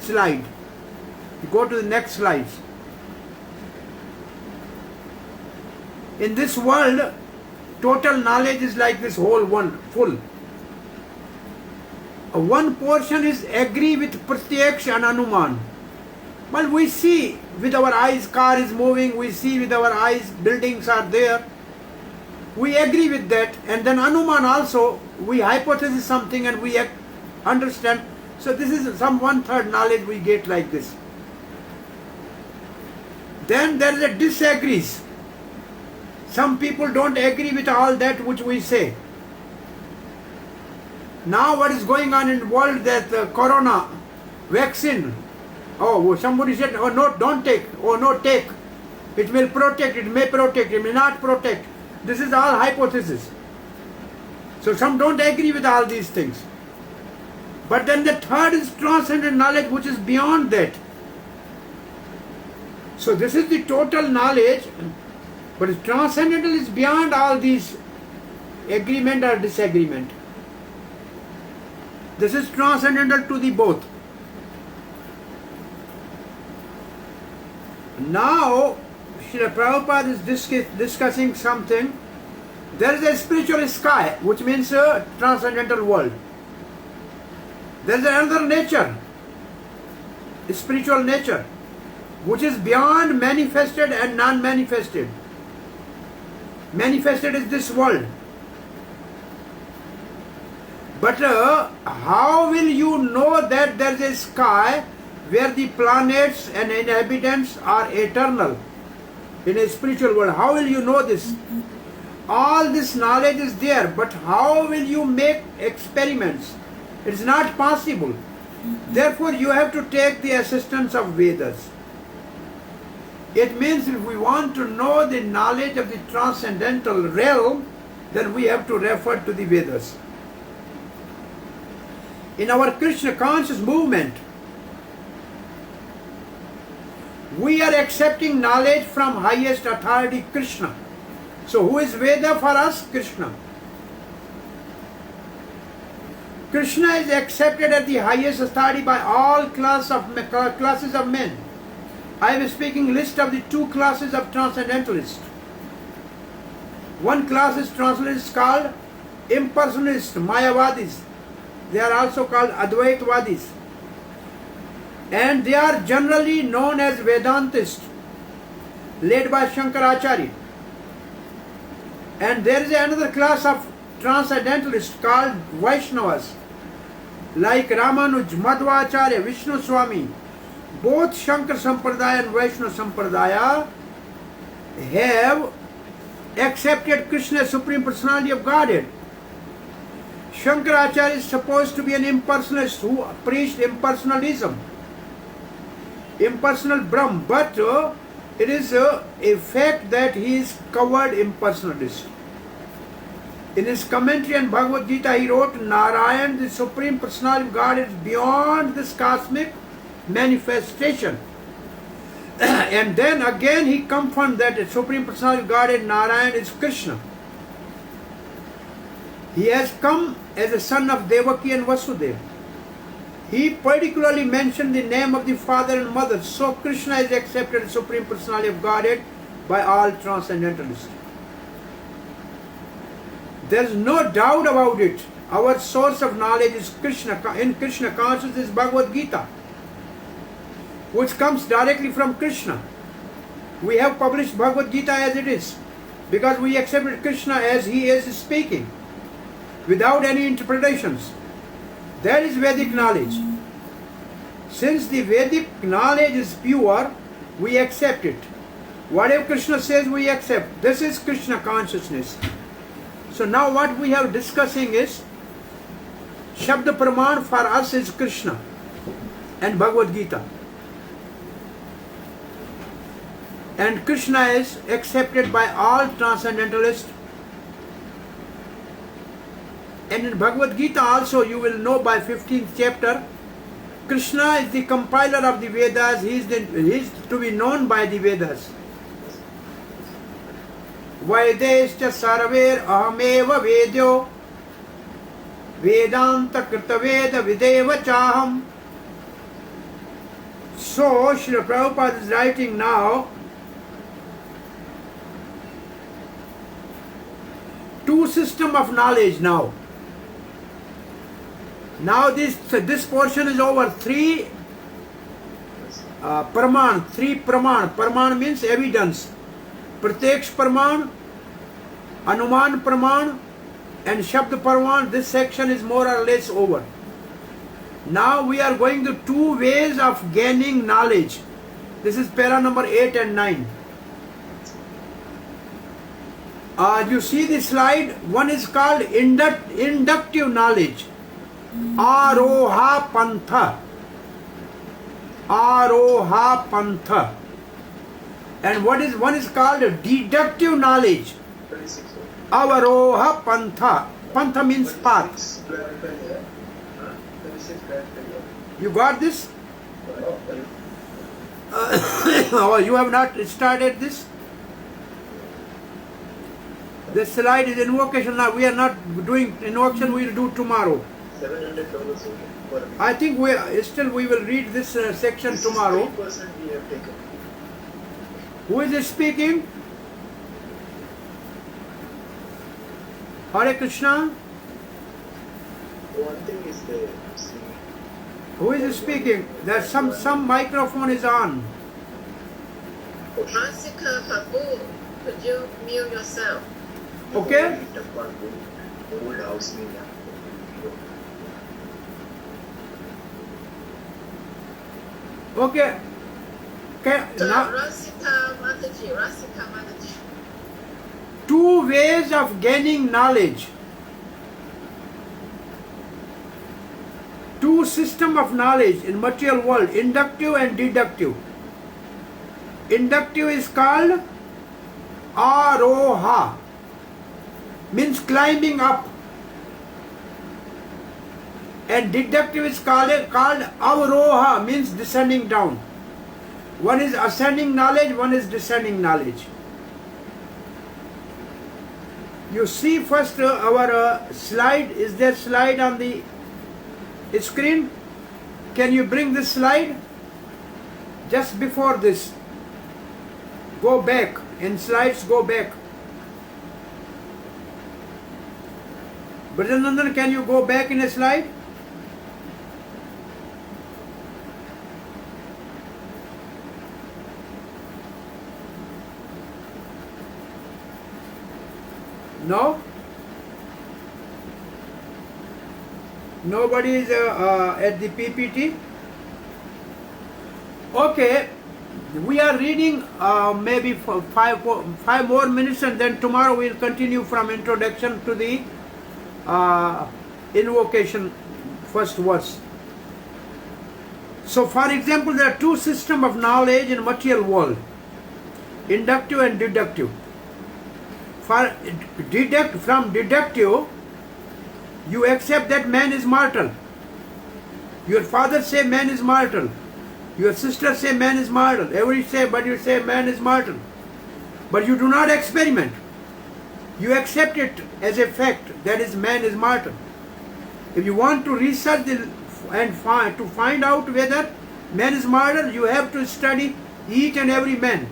slide. You go to the next slide. In this world, total knowledge is like this whole one, full. One portion is agree with Pratyaksh and Anuman. Well, we see with our eyes car is moving, we see with our eyes buildings are there. We agree with that, and then Anuman also, we hypothesize something and we understand. So this is some 1/3 knowledge we get like this. Then there is a disagrees. Some people don't agree with all that which we say. Now what is going on in the world, that corona vaccine, oh, somebody said, oh no, don't take, oh no, take. It will protect, it may protect, it may not protect. This is all hypothesis. So some don't agree with all these things. But then the third is transcendent knowledge, which is beyond that. So this is the total knowledge, but transcendental is beyond all these agreement or disagreement. This is transcendental to the both. Now, Srila Prabhupada is discussing something. There is a spiritual sky, which means a transcendental world. There is another nature, spiritual nature, which is beyond manifested and non-manifested. Manifested is this world. But how will you know that there is a sky where the planets and inhabitants are eternal in a spiritual world? How will you know this? All this knowledge is there, but how will you make experiments? It is not possible. Therefore, you have to take the assistance of Vedas. It means if we want to know the knowledge of the transcendental realm, then we have to refer to the Vedas. In our Krishna conscious movement, we are accepting knowledge from highest authority, Krishna. So who is Veda for us? Krishna. Krishna is accepted at the highest authority by all classes of men. I am speaking list of the two classes of transcendentalists. One class is transcendentalists called impersonalists, Mayavadis. They are also called Advaitvadis. And they are generally known as Vedantists, led by Shankaracharya. And there is another class of transcendentalists called Vaishnavas, like Ramanuj, Madhvacharya, Vishnu Swami. Both Shankar Sampradaya and Vaishnava Sampradaya have accepted Krishna as Supreme Personality of Godhead. Shankaracharya is supposed to be an impersonalist who preached impersonalism, impersonal Brahm, but it is a fact that he is covered impersonalist. In his commentary on Bhagavad Gita, he wrote, Narayan, the Supreme Personality of God, is beyond this cosmic manifestation. And then again he confirmed that the Supreme Personality of Godhead Narayan is Krishna. He has come as a son of Devaki and Vasudeva. He particularly mentioned the name of the father and mother. So Krishna is accepted as Supreme Personality of Godhead by all transcendentalists. There is no doubt about it. Our source of knowledge is Krishna. In Krishna consciousness is Bhagavad Gita, which comes directly from Krishna. We have published Bhagavad Gita as it is because we accepted Krishna as he is speaking without any interpretations. That is Vedic knowledge. Since the Vedic knowledge is pure, we accept it. Whatever Krishna says, we accept. This is Krishna consciousness. So now what we are discussing is Shabda Praman for us is Krishna and Bhagavad Gita. And Krishna is accepted by all transcendentalists. And in Bhagavad Gita also you will know by 15th chapter, Krishna is the compiler of the Vedas. He is to be known by the Vedas. Vaidescha sarver ahameva vedyo vedanta krita videva chaham. So Srila Prabhupada is writing now two system of knowledge now. Now this portion is over. Three praman. Praman means evidence. Pratyaksh Praman, Anuman Praman and Shabda Praman. This section is more or less over. Now we are going to two ways of gaining knowledge. This is para number 8 and 9. You see the slide. One is called inductive knowledge. Aroha Pantha. Aroha Pantha. And one is called deductive knowledge. Avaroha Pantha. Pantha means path. You got this? Oh, you have not started this? This slide is invocation. Now we are not doing invocation. We will do tomorrow. I think we will read this section tomorrow. Who is speaking? Hare Krishna. One thing is there. Who is speaking? There's some microphone is on. Rasika Prabhu, could you mute yourself? Okay? Old house Okay. Okay. Now, Rasika Mataji. two ways of gaining knowledge. Two system of knowledge in material world, inductive and deductive. Inductive is called Aroha, means climbing up. And deductive is called Avaroha, means descending down. One is ascending knowledge, one is descending knowledge. You see first our slide. Is there slide on the screen? Can you bring this slide? Just before this. Go back. In slides, go back. Brother Nandan, can you go back in a slide? No? Nobody is at the PPT? Okay, we are reading maybe for five more minutes, and then tomorrow we will continue from introduction to the invocation, first verse. So for example, there are two systems of knowledge in material world, inductive and deductive. From deductive, you accept that man is mortal. Your father say man is mortal. Your sisters say man is mortal. Everybody say, but you say man is mortal. But you do not experiment. You accept it as a fact, that is, man is mortal. If you want to research and find out whether man is mortal, you have to study each and every man.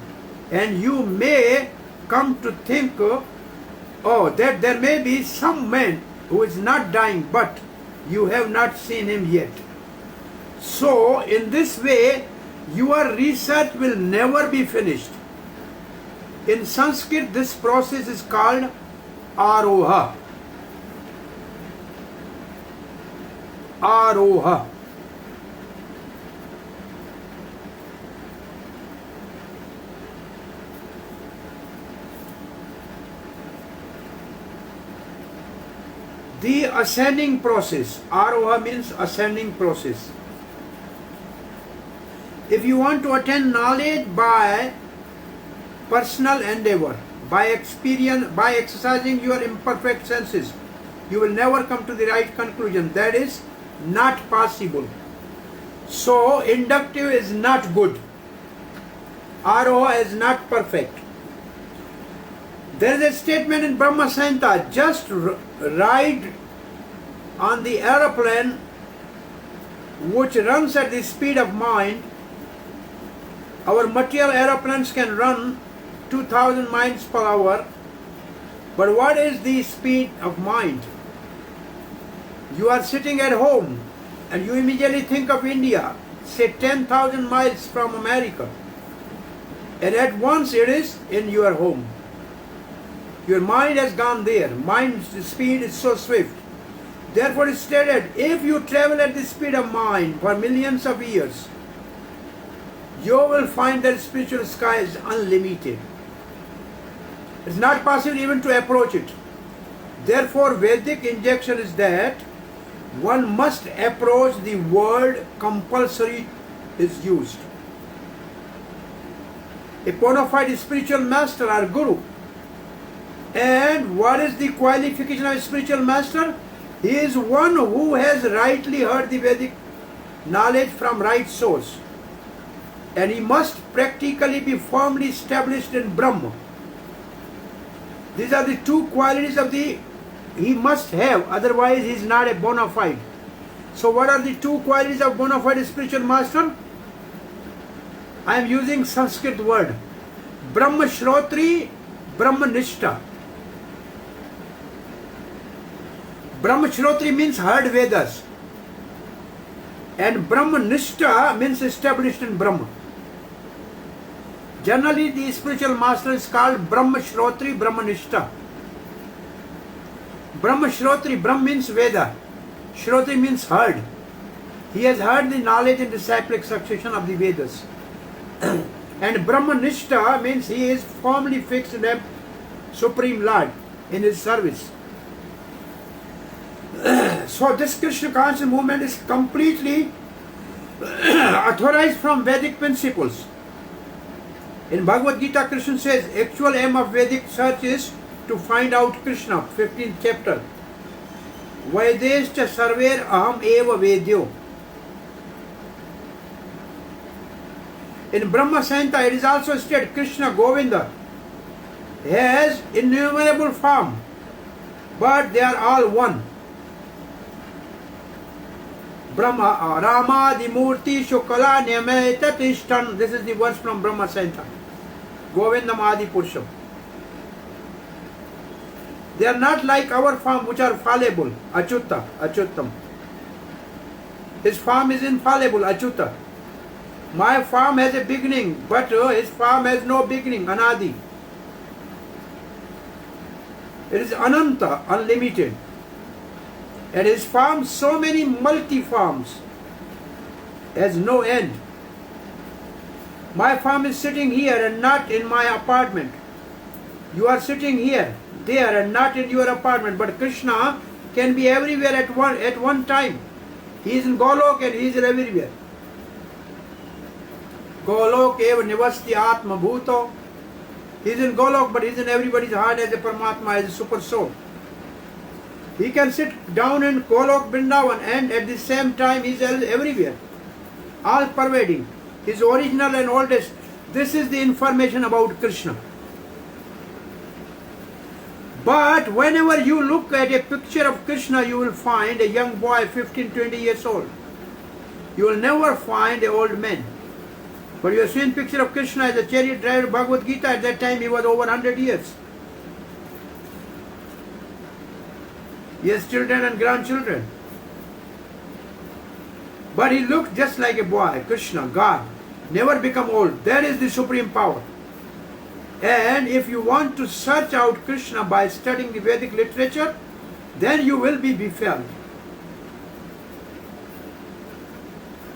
And you may come to think, that there may be some man who is not dying, but you have not seen him yet. So, in this way, your research will never be finished. In Sanskrit, this process is called Aroha. Aroha. The ascending process. Aroha means ascending process. If you want to attain knowledge by personal endeavor, by experience, by exercising your imperfect senses, you will never come to the right conclusion. That is not possible. So, inductive is not good. Aroha is not perfect. There is a statement in Brahma Samhita, just ride on the aeroplane which runs at the speed of mind. Our material aeroplanes can run 2000 miles per hour, but what is the speed of mind? You are sitting at home and you immediately think of India, say 10,000 miles from America, and at once it is in your home. Your mind has gone there. Mind's speed is so swift. Therefore it is stated, if you travel at the speed of mind for millions of years, you will find that spiritual sky is unlimited. It's not possible even to approach it. Therefore, Vedic injunction is that one must approach the word compulsory is used. A bona fide spiritual master or guru. And what is the qualification of a spiritual master? He is one who has rightly heard the Vedic knowledge from right source. And he must practically be firmly established in Brahma. These are the two qualities of he must have, otherwise he is not a bona fide. So what are the two qualities of bona fide spiritual master? I am using Sanskrit word. Brahma Shrotri, Brahma Nishta. Brahma Shrotri means heard Vedas. And Brahma Nishta means established in Brahma. Generally, the spiritual master is called Brahma Shrotri, Brahma Nishta. Brahma Shrotri, Brahma means Veda. Shrotri means heard. He has heard the knowledge and disciplic succession of the Vedas. And Brahma Nishta means he is firmly fixed in the Supreme Lord in his service. So this Krishna conscious movement is completely authorized from Vedic principles. In Bhagavad Gita, Krishna says, actual aim of Vedic search is to find out Krishna, 15th chapter. Vaidescha sarver aham eva vedyo. In Brahma Samhita, it is also stated, Krishna Govinda has innumerable forms, but they are all one. Brahma Ramadi Murti Shukala Nyameta Tishtan. This is the verse from Brahma Samhita. Govindam Adi Purusham. They are not like our form which are fallible. Achyuta, Achyutam. His form is infallible, Achyuta. My form has a beginning, but his form has no beginning, Anadi. It is Ananta, unlimited. And his form, so many multi-forms, has no end. My form is sitting here and not in my apartment. You are sitting here, there, and not in your apartment. But Krishna can be everywhere at one time. He is in Golok and he is everywhere. Golok eva nivasti atma bhuto. He is in Golok, but he is in everybody's heart as a Paramatma, as a super soul. He can sit down in Golok Vrindavan and at the same time he is everywhere, all pervading. His original and oldest. This is the information about Krishna. But whenever you look at a picture of Krishna, you will find a young boy, 15, 20 years old. You will never find an old man. But you have seen picture of Krishna as a chariot driver of Bhagavad Gita. At that time he was over 100 years. He has children and grandchildren. But he looked just like a boy, Krishna, God. Never become old. That is the supreme power. And if you want to search out Krishna by studying the Vedic literature, then you will be befilled.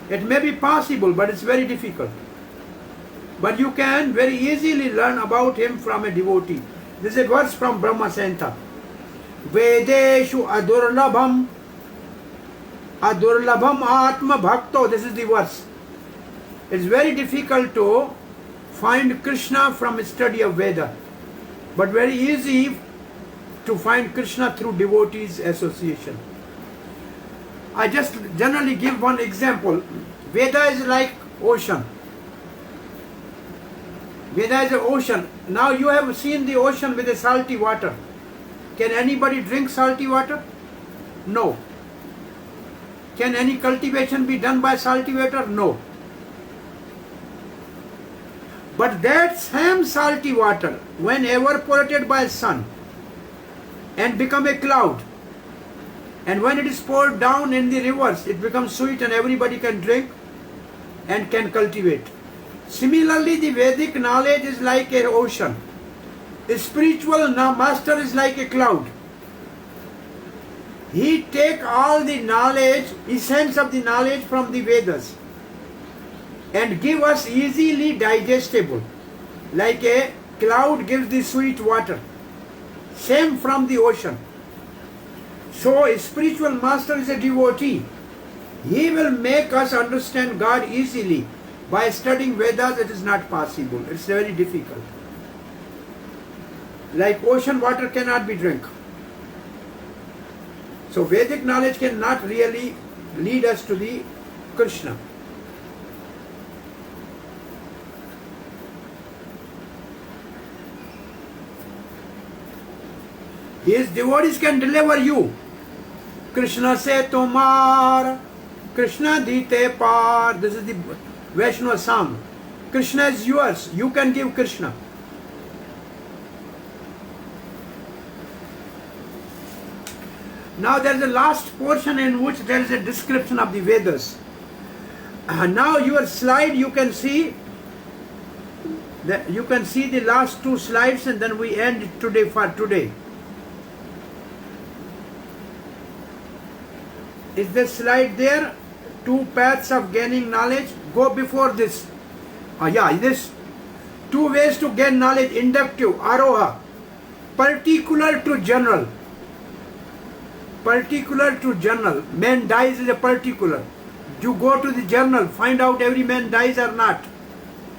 It may be possible, but it's very difficult. But you can very easily learn about him from a devotee. This is a verse from Brahma Santa. Vedeshu adurlabham atma bhakto. This is the verse. It's very difficult to find Krishna from a study of Veda, but very easy to find Krishna through devotees association. I just generally give one example. Veda is like ocean. Veda is an ocean. Now you have seen the ocean with a salty water. Can anybody drink salty water? No. Can any cultivation be done by salty water? No. But that same salty water, when evaporated by sun and become a cloud, and when it is poured down in the rivers, it becomes sweet and everybody can drink and can cultivate. Similarly, the Vedic knowledge is like an ocean. The spiritual master is like a cloud. He takes all the knowledge, essence of the knowledge from the Vedas and give us easily digestible, like a cloud gives the sweet water. Same from the ocean. So a spiritual master is a devotee. He will make us understand God easily. By studying Vedas, it is not possible. It's very difficult. Like ocean water cannot be drunk. So Vedic knowledge cannot really lead us to the Krishna. His devotees can deliver you. Krishna se tomar, Krishna dite par. This is the Vaishnava song. Krishna is yours. You can give Krishna. Now there is a last portion in which there is a description of the Vedas. Now your slide you can see that you can see the last two slides and then we end today for today. Is the slide there? Two paths of gaining knowledge. Go before this. This. Two ways to gain knowledge. Inductive, aroha. Particular to general. Particular to general. Man dies is a particular. You go to the journal, find out every man dies or not.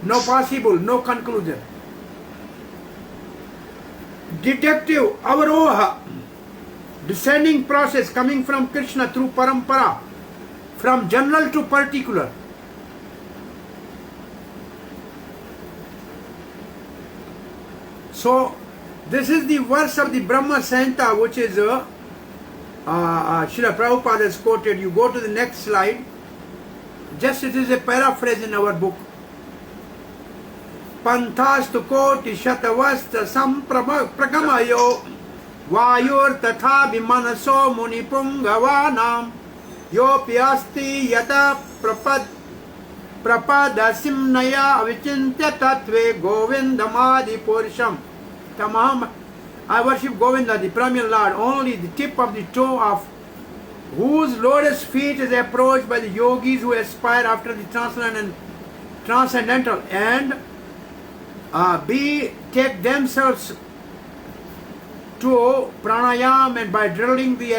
No possible, no conclusion. Detective, avaroha. Descending process coming from Krishna through Parampara. From general to particular. So, this is the verse of the Brahma Santa, which is Srila Prabhupada has quoted. You go to the next slide. Just it is a paraphrase in our book. Panthastu koti shatavasta sampragamayo vayur tatha vimanaso munipungavanam yopiasti yata prapadasimnaya avicintya tatve govindamadi pursham tamam. I worship Govinda, the Premier Lord, only the tip of the toe of whose lotus feet is approached by the yogis who aspire after the transcendental and take themselves to pranayam and by drilling the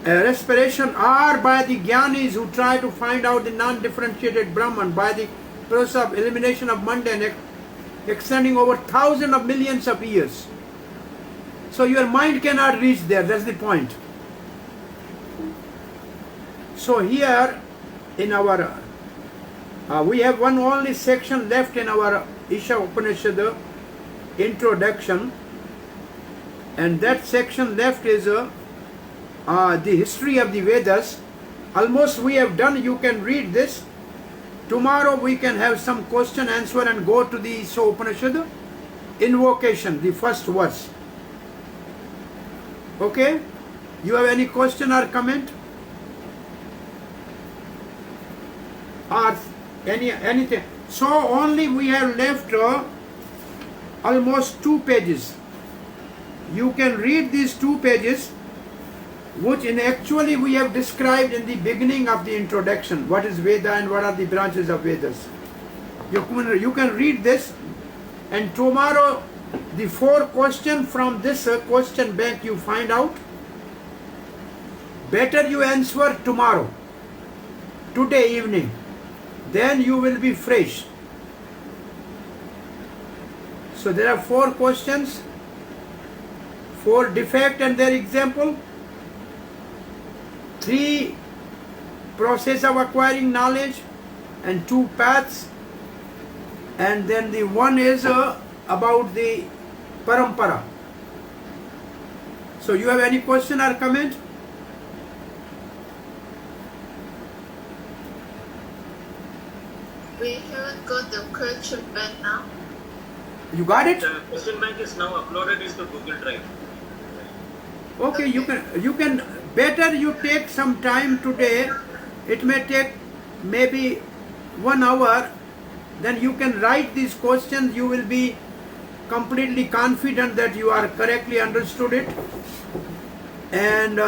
respiration, or by the jnanis who try to find out the non-differentiated Brahman by the process of elimination of mundane extending over thousands of millions of years. So your mind cannot reach there, that's the point. So here in our We have one only section left in our Isha Upanishad introduction, and that section left is the history of the Vedas. Almost we have done. You can read this. Tomorrow we can have some question answer and go to the Isha Upanishad invocation, the first verse. Okay? You have any question or comment? Or anything? So only we have left almost 2 pages. You can read these 2 pages, which in actually we have described in the beginning of the introduction. What is Veda and what are the branches of Vedas? You can read this, and tomorrow the 4 questions from this question bank you find out. Better you answer tomorrow, today evening, then you will be fresh. So there are 4 questions, 4 defects and their example, 3 process of acquiring knowledge, and 2 paths, and then the one is about the Parampara. So you have any question or comment? We haven't got the question back now. You got it? The question bank is now uploaded into Google Drive. Okay, you can better you take some time today. It may take maybe 1 hour. Then you can write these questions. You will be completely confident that you are correctly understood it, and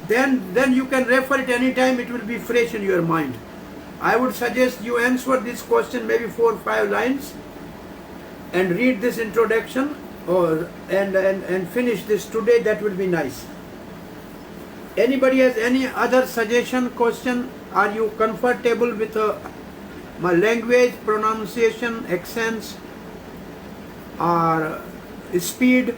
then you can refer it anytime. It will be fresh in your mind. I would suggest you answer this question maybe 4 or 5 lines and read this introduction, and finish this today. That will be nice. Anybody has any other suggestion, question? Are you comfortable with my language, pronunciation, accents, or speed?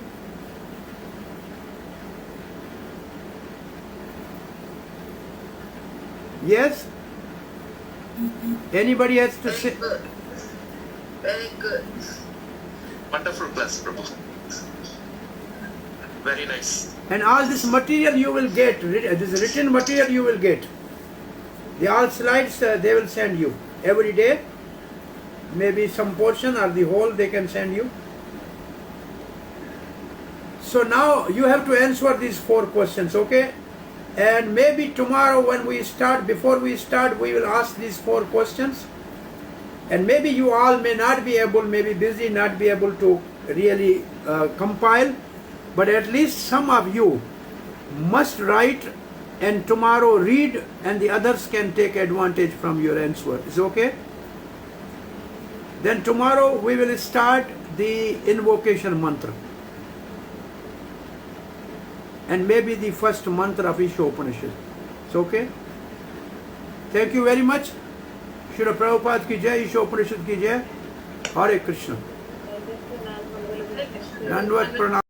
Yes? Anybody has to say? Very good. Very good. Wonderful class, Prabhu. Very nice. And all this material you will get, this written material you will get. All slides they will send you every day. Maybe some portion or the whole they can send you. So now you have to answer these 4 questions, okay? And maybe tomorrow when we start, before we start, we will ask these 4 questions. And maybe you all may not be able, maybe busy, not be able to really compile. But at least some of you must write and tomorrow read, and the others can take advantage from your answer. Is okay? Then tomorrow we will start the invocation mantra, and maybe the first mantra of Isha Upanishad. It's okay? Thank you very much. Srila Prabhupada ki jai, Isha Upanishad ki jai. Hare Krishna. Dandavat pranam.